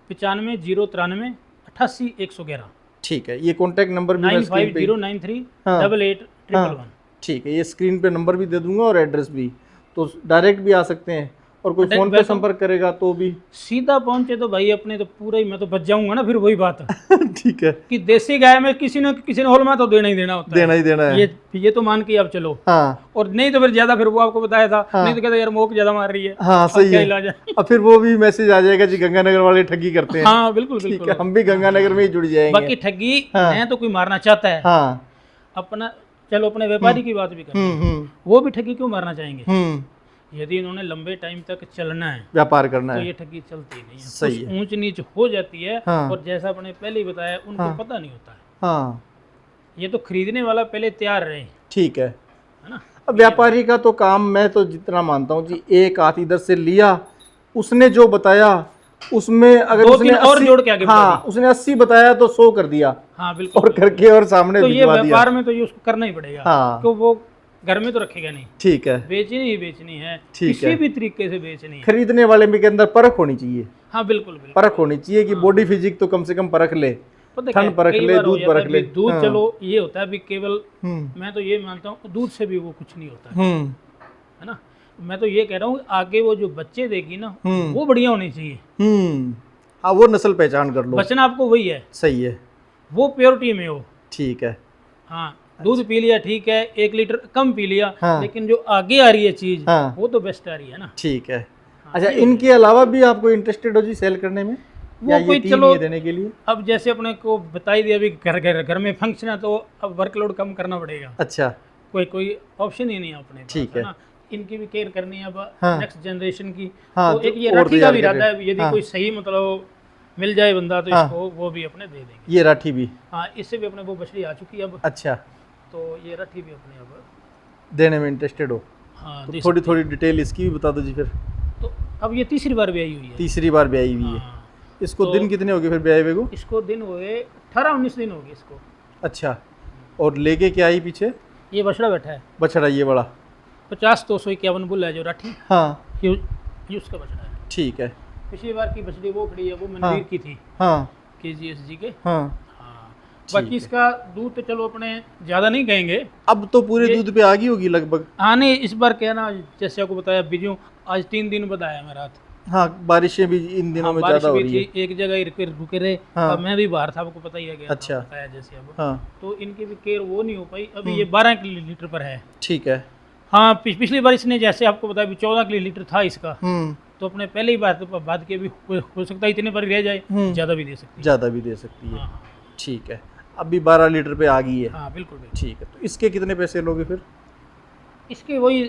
95 093 88 111। ठीक है, ये कॉन्टैक्ट नंबर भी मैं स्क्रीन पे। 95093 88 ठीक है, ये स्क्रीन पे नंबर भी दे दूंगा और एड्रेस भी, तो डायरेक्ट भी आ सकते हैं। और कोई फोन पे संपर्क करेगा तो भी सीधा पहुंचे तो भाई अपने तो पूरा ही, मैं तो बच जाऊंगा ना फिर वही बात ठीक है, कि देसी गाय में किसी ने होल में तो देना ही देना होता देना ही देना है। ये तो मान के आप चलो। हाँ। और नहीं तो फिर ज्यादा, फिर वो आपको बताया था। नहीं तो कहता यार मोक ज्यादा मार रही है। हाँ, सही है। इलाज है। अब फिर वो भी मैसेज आ जाएगा जी, गंगानगर वाले ठगी करते हैं। हाँ, बिल्कुल ठीक बिल्कुल। है, हम भी गंगानगर में ही जुड़ जाएंगे। बाकी ठगी है तो कोई मारना चाहता है। हाँ। अपना चलो, अपने व्यापारी की बात भी करें, वो भी ठगी क्यों मारना चाहेंगे? यदि इन्होंने लंबे टाइम तक चलना है, व्यापार करना तो है, ये ठगी चलती नहीं है। सही है। ऊंच नीच हो जाती है। हाँ। और जैसा आपने पहले ही बताया, उनको पता नहीं होता है। हाँ, ये तो खरीदने वाला पहले तैयार रहे, ठीक है। है ना। अब व्यापारी का तो काम, मैं तो जितना मानता हूँ जी, एक हाथ इधर से लिया, उसने जो बताया उसमें अगर 2-3 और जोड़ के आगे हाँ, उसने 80 बताया तो 100 कर दिया। हाँ, बिल्कुल। और करके और सामने तो ये भिजवा दिया। व्यापार में तो ये उसको करना ही पड़ेगा। हाँ। तो वो घर में तो रखेगा नहीं। ठीक है, बेचनी ही बेचनी है, ठीक किसी है। भी तरीके से बेचनी है। खरीदने वाले में के अंदर परख होनी चाहिए। हाँ, बिल्कुल बिल्कुल। परख होनी चाहिए कि बॉडी फिजिक तो कम से कम परख ले, पता क्या ठंड है, परख कई ले, बार हो दूध जाता परख है ले। भी दूध। हाँ। चलो ये होता है भी केवल, हम्म। मैं तो ये मानता हूँ दूध से भी वो कुछ नहीं होता है ना। मैं तो ये कह रहा हूँ आगे वो जो बच्चे देगी ना, वो बढ़िया होनी चाहिए। हाँ, वो नस्ल पहचान कर लो। बचना आपको वही है, सही है। वो प्योरिटी में हो। ठीक है। हाँ, दूध पी लिया ठीक है, 1 लीटर कम पी लिया। हाँ। लेकिन जो आगे आ रही है चीज, हाँ। वो तो बेस्ट आ रही है ना। ठीक है। अच्छा, इनके अलावा भी आपको इंटरेस्टेड हो जी सेल करने में, वो या ये कोई 3 चलो ही है देने के लिए? अब जैसे अपने को बता ही दिया अभी, घर में फंक्शन है तो अब वर्कलोड कम करना पड़ेगा। अच्छा, कोई ऑप्शन ही नहीं है अपने पास, ठीक है। ना। इनकी भी केयर करनी है अब, हाँ। नेक्स्ट जनरेशन की। हाँ, तो एक ये और राठी का भी तैयार इरादा है, यदि हाँ। कोई सही मतलब मिल जाए बंदा तो हाँ। इसको वो भी अपने दे देंगे। ये राठी भी? हाँ, इससे भी अपने वो बछड़ी आ चुकी है अब, अच्छा, तो ये राठी भी अपने अब। देने में इंटरेस्टेड हो? हाँ, तो थोड़ी थोड़ी डिटेल इसकी भी बता दो जी फिर। तो अब ये तीसरी बार भी आई हुई है। तीसरी बार ब्याई हुई है। हाँ, इसको तो दिन कितने हो गए फिर ब्याई हुए को? इसको दिन हुए 18-19 दिन हो गए इसको। अच्छा, और लेके क्या आई पीछे? ये बछड़ा बैठा है, बछड़ा ये बड़ा? 50-251 बुल है जो राठी, हाँ, ये उसका बछड़ा है। ठीक है। पिछली बार की बछड़ी वो खड़ी है, वो मंदिर की थी, हाँ, KGSG के। हाँ। हाँ, बाकी इसका दूध तो चलो अपने ज़्यादा नहीं कहेंगे। अब तो पूरे दूध पे आ गई होगी लगभग। हाँ, नहीं इस बार क्या ना, जैसे आपको बताया बिजू आज 3 दिन बाद आया मैं रात। हाँ, बारिशें भी इन दिनों में बारिश ज़्यादा हो भी रही है। थी, एक जगह ही रुके रहे। हाँ। अब मैं भी बाहर था, आपको पता ही है, गया था, अच्छा। बताया जैसे अब। हाँ, तो इनकी भी केयर वो नहीं हो पाई। अभी ये 12 लीटर पर है। ठीक है। हाँ, पिछली बार इसने जैसे आपको बताया भी 14 लीटर था इसका। हम्म, तो अपने पहले ही बात की, अभी हो सकता है इतने पर रह जाए, ज़्यादा भी दे सकती है। ज़्यादा भी दे सकती है। हाँ, ठीक है, अभी 12 लीटर पे आ गई है। हाँ, बिल्कुल बिल्कुल। ठीक है, तो इसके कितने पैसे लोगे फिर? इसकी वही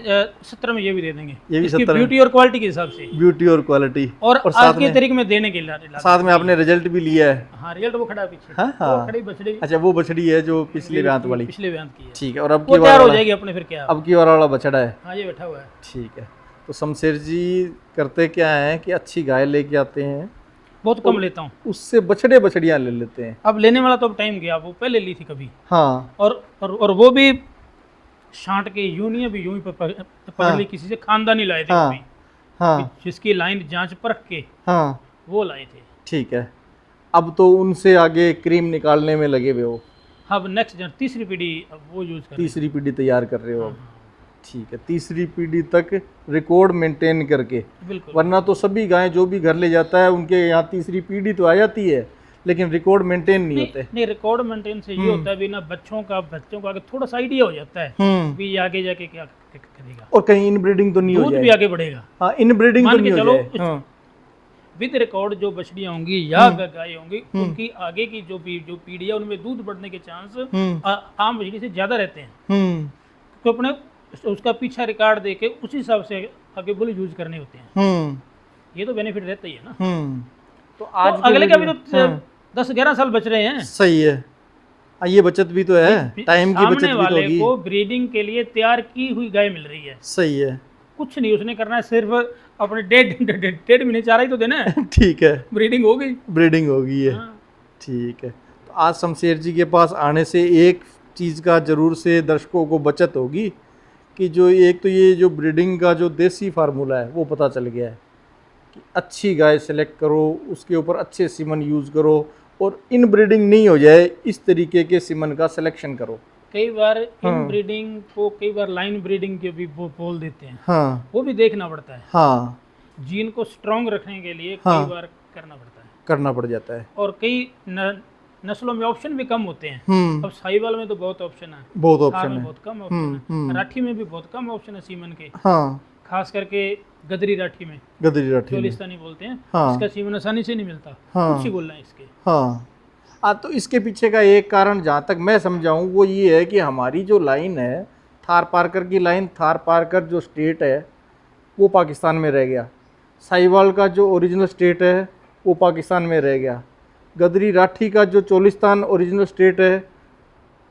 70 में ये भी दे देंगे, ये भी इसकी 70 में? ब्यूटी और क्वालिटी के हिसाब से, ब्यूटी और क्वालिटी, और और आज साथ के में तरीके में देने के लिए साथ में आपने रिजल्ट भी लिया है। हाँ रिजल्ट वो खड़ा है पीछे। हाँ, हाँ। वो खड़ी बछड़ी, अच्छा वो बछड़ी है जो पिछले ब्यांत वाली, पिछले ब्यांत की है, ठीक है। और अब वो की तैयार बार हो वाला, जाएगी अपने, फिर क्या। अब की बार वाला बछड़ा है, हाँ ये बैठा हुआ है। ठीक है। तो शमशेर जी करते क्या है कि अच्छी गाय लेके आते हैं, बहुत कम लेता हूँ, उससे बछड़े बछड़ियाँ ले लेते हैं। अब लेने वाला तो अब टाइम गया, वो पहले ली थी कभी, हाँ और वो भी छांट के यूं नहीं, अभी यूं ही पकड़ ली किसी से, खानदानी लाए थे हाँ कभी, हाँ जिसकी लाइन जांच परख के हाँ, वो लाए थे। ठीक है। अब तो उनसे आगे क्रीम निकालने में लगे हुए हो, अब नेक्स्ट तीसरी पीढ़ी अब वो यूज कर, तीसरी पीढ़ी तैयार कर रहे हो अब, ठीक है। तीसरी पीढ़ी तक रिकॉर्ड मेंटेन करके, बिल्कुल। वरना तो सभी गायें जो भी घर ले जाता है उनके यहाँ तीसरी पीढ़ी तो आ जाती है, लेकिन रिकॉर्ड मेंटेन नहीं होते। नहीं रिकॉर्ड मेंटेन से ये होता है, बिना बच्चों को आगे थोड़ा सा आइडिया हो जाता है भी आगे जाके क्या करेगा, और कहीं इनब्रीडिंग तो नहीं हो दूध जाए, भी आगे बढ़ेगा। हाँ इनब्रीडिंग तो मान नहीं के हो चलो जाए। हाँ विद रिकॉर्ड जो बछड़ियां होंगी या गाय होंगी, उनकी आगे की जो पीढ़ी है उनमें दूध बढ़ने के चांस आम बछड़ी से ज्यादा रहते हैं, तो अपने उसका पीछा रिकॉर्ड देके उसी हिसाब से आगे बुल यूज करने होते हैं। ये तो बेनिफिट रहता ही है ना। तो तो आज अगले का भी तो 10-11 साल बच रहे हैं, सही है। ये बचत भी तो है, टाइम की बचत सामने भी तो वाले होगी। को ब्रीडिंग के लिए तैयार की हुई गाय मिल रही है, सही है, कुछ नहीं उसने करना है, सिर्फ अपने डेढ़ महीने चारा ही तो देना है, ठीक है, ब्रीडिंग हो गई। ब्रीडिंग होगी है, हाँ। ठीक है। तो आज शमशेर जी के पास आने से एक चीज़ का जरूर से दर्शकों को बचत होगी कि जो एक तो ये जो ब्रीडिंग का जो देसी फार्मूला है वो पता चल गया है कि अच्छी गाय सेलेक्ट करो, उसके ऊपर अच्छे सीमन यूज़ करो, और इन ब्रीडिंग नहीं हो जाए इस तरीके के सीमन का सिलेक्शन करो। कई बार इन ब्रीडिंग को कई बार लाइन ब्रीडिंग के भी बोल देते हैं, हाँ वो भी देखना पड़ता है। हाँ, जीन को स्ट्रांग रखने के लिए हाँ। कई बार करना पड़ता है, करना पड़ जाता है। और कई नस्लों में ऑप्शन भी कम होते हैं। अब साहिवाल में तो बहुत ऑप्शन है, बहुत थार ऑप्शन में है। बहुत कम ऑप्शन है, राठी में भी बहुत कम ऑप्शन है सीमन के, हाँ, खास करके गदरी राठी में, गदरी राठी में। चोलिस्तानी बोलते हैं। हाँ। इसका सीमन आसानी से नहीं मिलता, हाँ। कुछ ही बोलना है इसके। हाँ तो इसके पीछे का एक कारण जहाँ तक मैं समझाऊँ वो ये है कि हमारी जो लाइन है थार पारकर की लाइन, थार पारकर जो स्टेट है वो पाकिस्तान में रह गया, साहिवाल का जो ओरिजिनल स्टेट है वो पाकिस्तान में रह गया, गदरी राठी का जो चोलिस्तान ओरिजिनल स्टेट है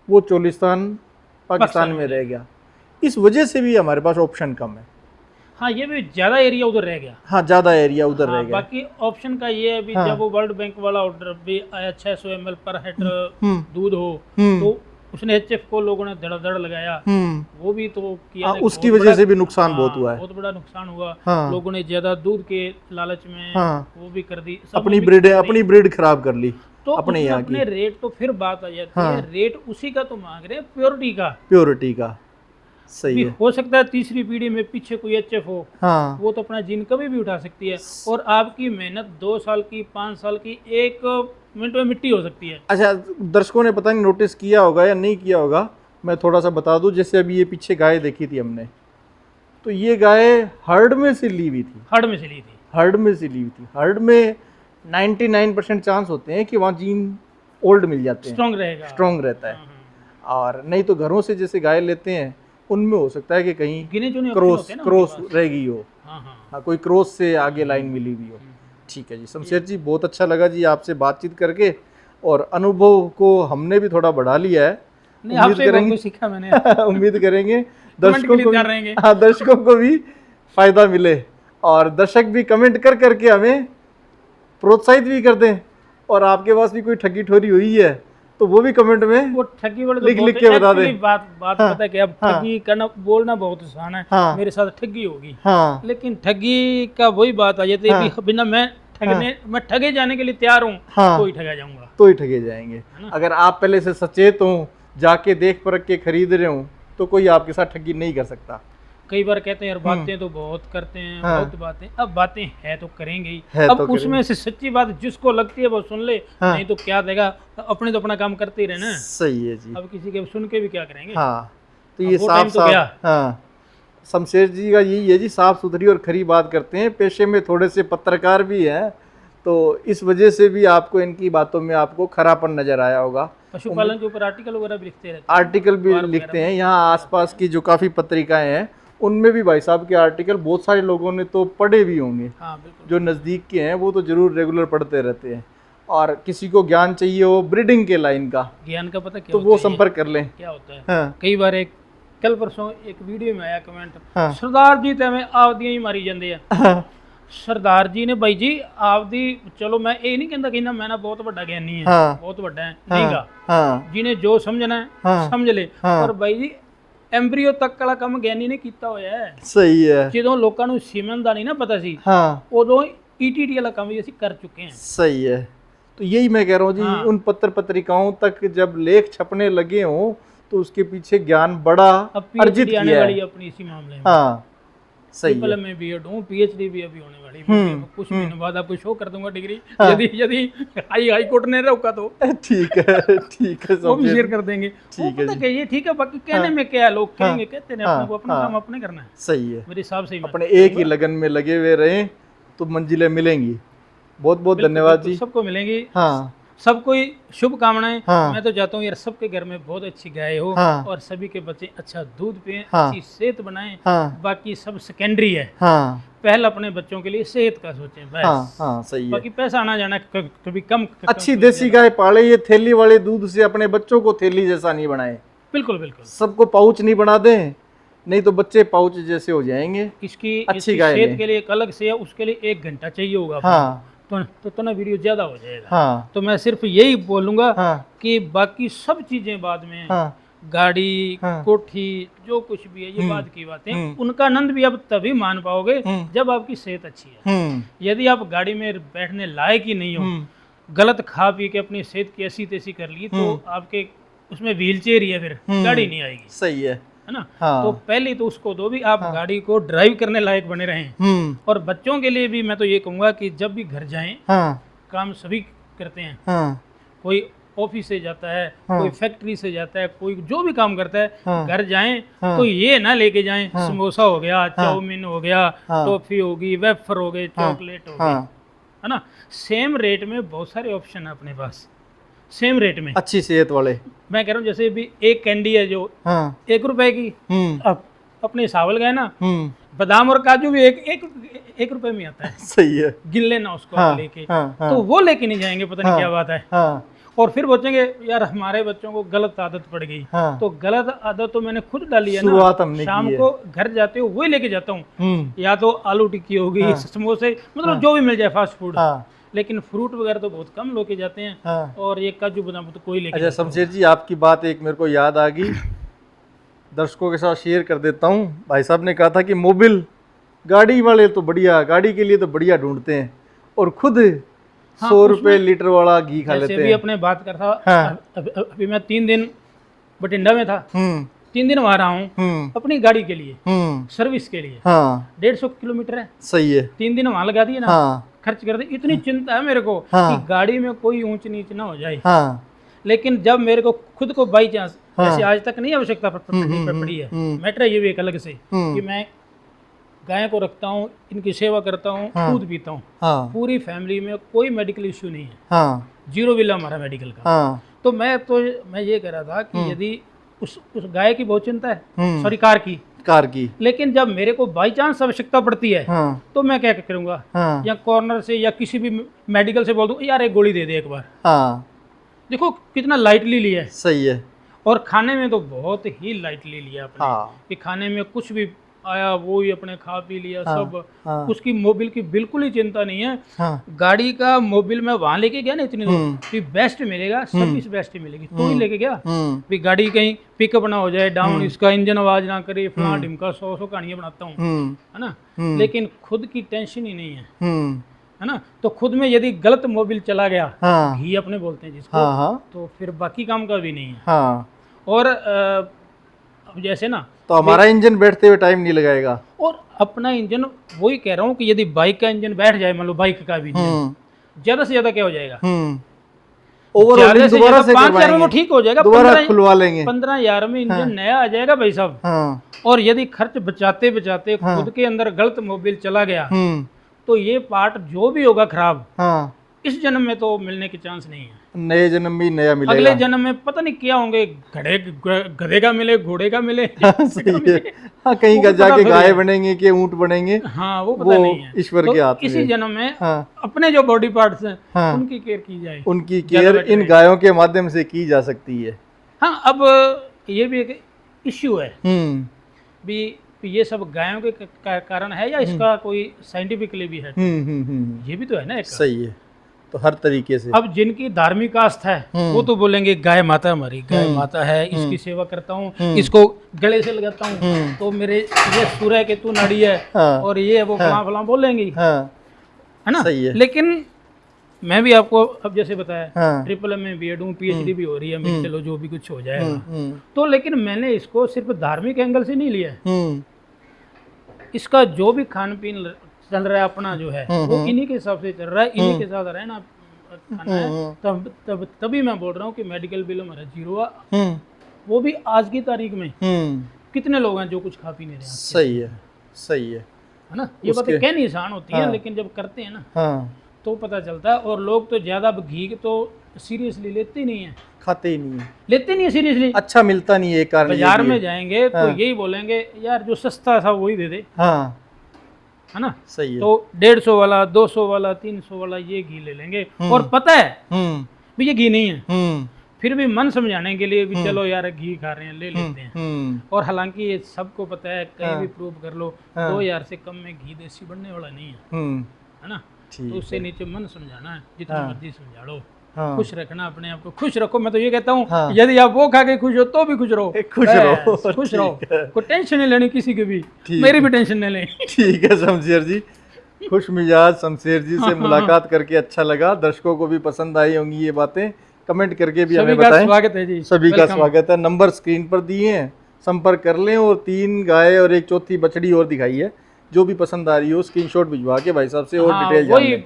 वो चोलिस्तान पाकिस्तान में रह गया। इस वजह से भी हमारे पास ऑप्शन कम है। हाँ ये भी ज्यादा एरिया उधर रह गया। हाँ ज़्यादा एरिया उधर हाँ, रह गया। बाकी ऑप्शन का ये है, अभी हाँ। जब वो वर्ल्ड बैंक वाला ऑर्डर भी आया 600 ml पर हेक्टर दूध हो, हम्म। तो उसने एचएफ को लोगों ने धड़ाधड़ लगाया, वो भी तो किया हाँ, था, उसकी बहुत वजह बड़ा- से भी नुकसान बहुत हाँ, हुआ है। बहुत बड़ा नुकसान हुआ। हाँ। लोगों ने ज्यादा दूध के लालच में हाँ। वो भी कर दी, सब अपनी भी ब्रीड कर दी। अपनी ब्रीड खराब कर ली तो अपने उसमें यहाँ अपने की रेट तो फिर बात आ जाती हाँ। है, रेट उसी का तो मांग रहे हैं, प्योरिटी का। प्योरिटी का, सही भी है। हो सकता है तीसरी पीढ़ी में पीछे कोई एचएफ हो, हाँ वो तो अपना जीन कभी भी उठा सकती है, और आपकी मेहनत 2 साल की 5 साल की 1 मिनट में मिट्टी हो सकती है। अच्छा, दर्शकों ने पता नहीं नोटिस किया होगा या नहीं किया होगा, मैं थोड़ा सा बता दूं। जैसे अभी ये पीछे गाय देखी थी हमने, तो ये गाय हर्ड में से ली हुई थी, हर्ड में से ली थी। हर्ड में से ली हुई थी। हर्ड में 99% चांस होते हैं कि वहाँ जीन ओल्ड मिल जाते हैं, स्ट्रांग रहेगा। स्ट्रॉन्ग रहता है। और नहीं तो घरों से जैसे गाय लेते हैं उनमें हो सकता है कि कहीं गिने चुने क्रॉस होते हैं ना क्रॉस उनके पास। रह गई हो, हाँ हाँ। हाँ कोई क्रॉस से आगे लाइन मिली हुई हो। ठीक है जी शमशेर जी, बहुत अच्छा लगा जी आपसे बातचीत करके, और अनुभव को हमने भी थोड़ा बढ़ा लिया है। नहीं, उम्मीद आपसे बहुत करेंगे कुछ सीखा मैंने। उम्मीद करेंगे के दर्शकों लिए को तैयार रहेंगे। हाँ दर्शकों को भी फायदा मिले, और दर्शक भी कमेंट कर करके हमें प्रोत्साहित भी कर दें, और आपके पास भी कोई ठगी ठोरी हुई है तो वो भी कमेंट में वो ठगी वाले तो लिख बहुत के बता actually दें। बात पता है कि अब हाँ। ठगी करना बोलना बहुत आसान है। हाँ। मेरे साथ ठगी होगी, हाँ लेकिन ठगी का वही बात आ जाती है हाँ। कि बिना मैं ठगे जाने के लिए तैयार हूँ, हाँ। कोई ठगा जाऊंगा। तो ही ठगे जाएंगे। अगर आप पहले से सचेत हो, जाके देख परख के खरीद रहे हो, तो कोई आपके साथ ठगी नहीं कर सकता। कई बार कहते हैं यार बातें तो बहुत करते हैं, हाँ। बहुत बातें, अब बातें है तो करेंगे ही। है अब तो उसमें से सच्ची बात जिसको लगती है वो सुन ले, हाँ। नहीं तो क्या देगा, अपने तो अपना काम करते ही रहना। सही है जी। अब किसी के सुन के भी क्या करेंगे। हाँ तो अब ये वो साफ टाइम तो साफ गया। हाँ शमशेर जी का यही है जी, साफ सुथरी और खरी बात करते हैं। पेशे में थोड़े से पत्रकार भी हैं, तो इस वजह से भी आपको इनकी बातों में आपको खरापन नजर आया होगा। पशुपालन के ऊपर आर्टिकल वगैरह भी लिखते रहते आर्टिकल भी लिखते हैं, यहाँ आसपास की जो काफ़ी पत्रिकाएं हैं उनमें भी भाई साहब के आर्टिकल बहुत सारे लोगों ने तो पढ़े भी होंगे। हैं। हाँ बिल्कुल। जो नज़दीक के हैं वो तो ज़रूर रेगुलर पढ़ते रहते हैं। और किसी को ज्ञान चाहिए हो ब्रीडिंग के लाइन का ज्ञान का पता क्या तो होता वो है? संपर्क कर लें। क्या होता है, हाँ कई बार एक कल परसों एक वीडियो में आया कमेंट, हाँ सरदार जी तो हमें आपदियां ही मारी जाते हैं। हाँ सरदार जी ने भाई जी आपदी, चलो मैं ये नहीं कहता कि ना मैं ना बहुत बड़ा ज्ञानी है, हाँ बहुत बड़ा है नहीं गा, हाँ जिन्हें जो समझना है हाँ समझ ले। हाँ। और भाई जी एम्ब्रियो तक वाला काम ज्ञानी ने ਕੀਤਾ ਹੋਇਆ ਹੈ। सही है। ਜਦੋਂ ਲੋਕਾਂ ਨੂੰ ਸੀਮਨ ਦਾ ਨਹੀਂ ਨਾ ਪਤਾ ਸੀ हाँ ਉਦੋਂ ईटीटी वाला काम भी ਅਸੀਂ कर चुके हैं। सही है। तो यही मैं कह रहा हूँ जी, हाँ। उन पत्र पत्रिकाओं तक जब लेख छपने लगे हों तो उसके पीछे ज्ञान बड़ा अब अर्जित पीएचडी आने किया वाली है। है अपनी इसी मामले में। हाँ सही है। ट्रिपल में बीएड हूँ, पीएचडी भी अभी होने वाली है। कुछ महीनों बाद आपको शो कर दूंगा डिग्री, यदि यदि हाई कोर्ट ने रोका तो ठीक है ठीक है वो भी समझे। शेयर कर देंगे। ठीक है पता जी। क्या ये ठीक है, बाकी कहने में क्या है, लोग कहेंगे कहते हैं, अपने को अपना हाँ। काम अपने करना है। सही है। मेरे हिसाब से ही मैं अपने एक ही लगन में लगे हुए रहें तो मंजिलें मिलेंगी। बहुत बहुत बिल्कुल, धन्यवाद बिल्कुल, जी। सबको मिलेंगी। हाँ सबको ही शुभकामनाएं। हाँ। मैं तो चाहता हूँ यार सबके घर में बहुत अच्छी गाय हो हाँ। और सभी के बच्चे अच्छा दूध पिए, हाँ। अच्छी सेहत बनाएं। हाँ बाकी सब सेकेंडरी है, हाँ पहले अपने बच्चों के लिए सेहत का सोचें बस। हाँ हाँ सही है। बाकी पैसा आना जाना कभी कम अच्छी देसी गाय पाले, ये थैली वाले दूध से अपने बच्चों को थैली जैसा नहीं बनाए। बिल्कुल बिल्कुल। सबको पाउच नहीं बना दें, नहीं तो बच्चे पाउच जैसे हो जाएंगे। इसकी अच्छी इसकी गाय सेहत लें। के लिए एक अलग से है, उसके लिए 1 घंटा चाहिए होगा। हाँ तो ना वीडियो ज्यादा हो जाएगा। हाँ तो मैं सिर्फ यही बोलूंगा हाँ कि बाकी सब चीजें बाद में, हाँ गाड़ी हाँ। कोठी जो कुछ भी है ये बाद की बातें, उनका आनंद भी आप तभी मान पाओगे जब आपकी सेहत अच्छी है। यदि आप गाड़ी में बैठने लायक ही नहीं हो, गलत खा पी के अपनी सेहत की ऐसी तैसी कर ली, तो आपके उसमें व्हील चेयर ही है, फिर गाड़ी नहीं आएगी। सही है। है ना। हाँ। तो पहले तो उसको दो भी आप गाड़ी को ड्राइव करने लायक बने रहें। और बच्चों के लिए भी मैं तो ये कहूँगा कि जब भी घर जाएं, हाँ काम सभी करते हैं, हाँ कोई ऑफिस से जाता है, कोई फैक्ट्री से जाता है, कोई जो भी काम करता है, घर जाएं तो ये ना लेके जाएं समोसा हो गया, चाउमीन हो गया, टॉफी होगी, वेफर हो गए, चॉकलेट हो गई, है ना। सेम रेट में बहुत सारे ऑप्शन है अपने पास, सेम रेट में अच्छी सेहत वाले। मैं कह रहा हूँ जैसे भी एक कैंडी है जो 1 रुपए की, अब अपने चावल गए ना, बादाम और काजू भी एक रुपए में आता है। सही है। गिन लेना उसको लेके, हाँ। तो वो लेके नहीं जाएंगे, पता नहीं क्या बात है। हाँ और फिर सोचेंगे यार हमारे बच्चों को गलत आदत पड़ गई। हाँ। तो गलत आदत तो मैंने खुद डाली है शुरुआत ना। हमने शाम की है। को घर जाते हो वही लेके जाता हूँ, या तो आलू टिक्की होगी, समोसे, मतलब जो भी मिल जाए फास्ट फूड। लेकिन फ्रूट वगैरह तो बहुत कम लेके जाते हैं, और ये काजू बादाम तो कोई लेके। अच्छा शमशेर जी, आपकी बात एक मेरे को याद आ गई, दर्शकों के साथ शेयर कर देता हूँ। भाई साहब ने कहा था कि मोबिल गाड़ी वाले तो बढ़िया, गाड़ी के लिए तो बढ़िया ढूंढते हैं, और खुद 100 रुपए लीटर वाला घी खा लेते भी हैं। अपने बात कर था। अभी मैं 3 दिन बठिंडा में था, 3 दिन वहां रहा हूँ अपनी गाड़ी के लिए, सर्विस के लिए। 150 किलोमीटर है, सही है। 3 दिन वहां लगा दिए ना, खर्च कर दिए। इतनी चिंता है मेरे को कि गाड़ी में कोई ऊंच नीच ना हो जाए। लेकिन जब मेरे को खुद को बाई चांस, जैसे आज तक नहीं आवश्यकता पड़ी है, मैटर ये भी एक अलग से कि मैं गाय को रखता हूँ, इनकी सेवा करता हूँ, दूध पीता हूँ, पूरी फैमिली में कोई मेडिकल इश्यू नहीं है, 0 बिल हमारा मेडिकल का। तो मैं ये कह रहा था कि यदि उस गाय की बहुत चिंता है, सॉरी कार की, लेकिन जब मेरे को बाई चांस आवश्यकता पड़ती है, तो मैं क्या करूँगा, या कॉर्नर से या किसी भी मेडिकल से बोल दूँ यार एक गोली दे दे एक बार। देखो कितना लाइटली लिया है। सही है। और खाने में तो बहुत ही लाइटली लिया आपने, कि खाने में कुछ भी आया वो ही अपने खा पी लिया सब। उसकी मोबिल की बिल्कुल ही चिंता नहीं है। गाड़ी का मोबिल में वहां लेके गया ना इतनी दूर, बेस्ट मिलेगा, सर्विस बेस्ट ही मिलेगी, तो ही लेके गया। भी गाड़ी कहीं पिकअप ना हो जाए डाउन, इसका इंजन आवाज ना करे, फला ढिमका 100 कहानियां बनाता हूँ, है ना। लेकिन खुद की टेंशन ही नहीं है ना। तो खुद में यदि गलत मोबिल चला गया, घी अपने बोलते हैं जिसको, तो फिर बाकी काम का भी नहीं है। और अब जैसे ना, तो हमारा इंजन बैठते हुए टाइम नहीं लगाएगा। और अपना इंजन, वही कह रहा हूँ कि यदि बाइक का इंजन बैठ जाए, मान लो बाइक का भी इंजन, ज्यादा से ज्यादा क्या हो जाएगा, ओवरऑलिंग दोबारा से 5,000 में वो ठीक हो जाएगा, दोबारा खुलवा लेंगे, 15,000 में इंजन नया आ जाएगा भाई साहब। और यदि खर्च बचाते बचाते खुद के अंदर गलत मोबिल चला गया, तो ये पार्ट जो भी होगा खराब, इस जन्म में तो मिलने के चांस नहीं है। नए जन्म में नया अगले मिलेगा। जन्म में पता नहीं क्या होंगे, गधे का मिले, घोड़े का मिले। सही है। हाँ, कहीं वो का तो पता जाके थोड़ी गाय है। बनेंगे कि ऊंट बनेंगे, हाँ वो वो पता नहीं है। ईश्वर तो के हाथ में इसी है। जन्म में हाँ, अपने जो बॉडी पार्ट्स हैं हाँ। उनकी केयर की जाए। उनकी ज्यादा केयर better इन है। गायों के माध्यम से की जा सकती है। हाँ, अब ये भी एक इश्यू है भी ये सब गायों के कारण है या इसका कोई साइंटिफिकली भी है, ये भी तो है ना एक। सही है। तो हर तरीके से अब जिनकी धार्मिक आस्था है वो तो बोलेंगे गाय माता हमारी, गाय माता है, इसकी सेवा करता हूँ, इसको गले से लगाता हूँ तो मेरे ये सूर्य के तू नाड़ी है, हाँ। और ये वो फलां फलां बोलेंगी, हाँ, है ना। सही है। लेकिन मैं भी आपको अब जैसे बताया, हाँ। ट्रिपल एम में बीएड हूँ, पीएचडी भी हो रही है मेरी, चलो जो भी कुछ हो जाएगा। हम्म, तो लेकिन मैंने इसको सिर्फ धार्मिक एंगल से नहीं लिया है। हम्म, इसका जो भी खान पीन चल रहा है अपना जो है वो इन्हीं के हिसाब से चल रहा है, इन्हीं के साथ रहना खाना है। तभी मैं बोल रहा हूँ कि मेडिकल बिल हमारा जीरो हुआ, वो भी आज की तारीख में। कितने लोग हैं जो कुछ खा पी नहीं रहे हैं, सही है, सही है। है ना। ये बातें कहनी आसान होती है, लेकिन जब करते हैं ना हाँ, तो पता चलता है। और लोग तो ज्यादा घी तो सीरियसली लेते ही नहीं है, खाते ही नहीं है, लेते नहीं है सीरियसली। अच्छा मिलता नहीं है, एक कारण ये बाजार भी में है। जाएंगे तो यही बोलेंगे यार जो सस्ता था वही दे दे, हाँ, है ना। सही है। तो 150 वाला, 200 वाला, 300 वाला ये घी ले लेंगे, और पता है भी ये घी नहीं है, फिर भी मन समझाने के लिए भी चलो यार घी खा रहे हैं ले लेते हैं। और हालांकि ये सबको पता है, कहीं भी प्रूव कर लो, 2000 से कम में घी देसी बनने वाला नहीं है ना। तो उससे नीचे मन समझाना है, जितना मर्जी समझा लो, खुश रखना, अपने आप को खुश रखो। मैं तो ये कहता हूँ यदि आप वो खा के खुश हो तो भी खुश रहो, खुश रहो, खुश रहो, ठीक है। कोई टेंशन नहीं लेनी किसी की भी, ठीक मेरी भी टेंशन नहीं लेनी। ठीक है शमशेर जी, खुश मिजाज शमशेर जी से मुलाकात करके अच्छा लगा। दर्शकों को भी पसंद आई होंगी ये बातें, कमेंट करके भी हमें सभी का बताएं। स्वागत है जी, सभी का वेलकम। स्वागत है। नंबर स्क्रीन पर दिए हैं, संपर्क कर लें। और 3 गाय और एक चौथी बछड़ी और दिखाई है, जो भी पसंद आ रही हो स्क्रीनशॉट भिजवा के भाई साहब से और डिटेल जान वही लें।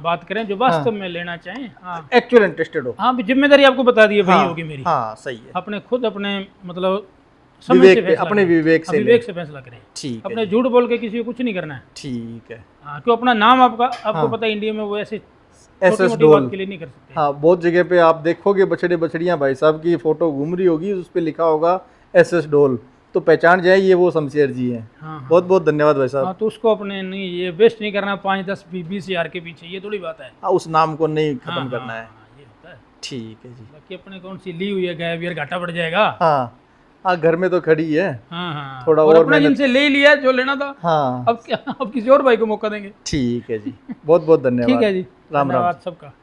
बात करें जो वास्तव में लेना चाहें। एक्चुअल इंटरेस्टेड हो। हाँ, जिम्मेदारी आपको बता दी है, वही होगी मेरी। हाँ, सही है। अपने खुद अपने मतलब समय विवेक से पे, फैसला अपने करें। विवेक से विवेक लें। से फैसला करें, ठीक है अपने जी, झूठ बोल के किसी को कुछ नहीं करना है। ठीक है। क्यों अपना नाम आपको पता है इंडिया में वो ऐसे एसएस छोटी-मोटी डोल। बात के लिए नहीं कर सकते। हाँ, बहुत जगह पे आप देखोगे बछड़े बछड़ियाँ भाई साहब की फोटो घूम रही होगी, उस पे लिखा होगा एसएस डोल, तो पहचान जाए ये वो शमशेर जी हैं। हाँ, बहुत बहुत धन्यवाद भाई साहब। हाँ, तो उसको अपने नहीं ये वेस्ट नहीं करना 5, 10, 20 हजार के पीछे, ये थोड़ी बात है। हाँ, उस नाम को नहीं खत्म हाँ, करना है। हाँ, ये होता है। ठीक है जी। बाकी अपने कौन सी ली हुई है गाय, बियर घाटा पड़ जाएगा। हाँ, हाँ, घर में तो खड़ी है। हाँ, थोड़ा और और अपने मेहनत- जिनसे ले ही लिया जो लेना था, हाँ, अब किसी और भाई को मौका देंगे। ठीक है जी, बहुत बहुत धन्यवाद। ठीक है जी, राम राम। धन्यवाद सबका।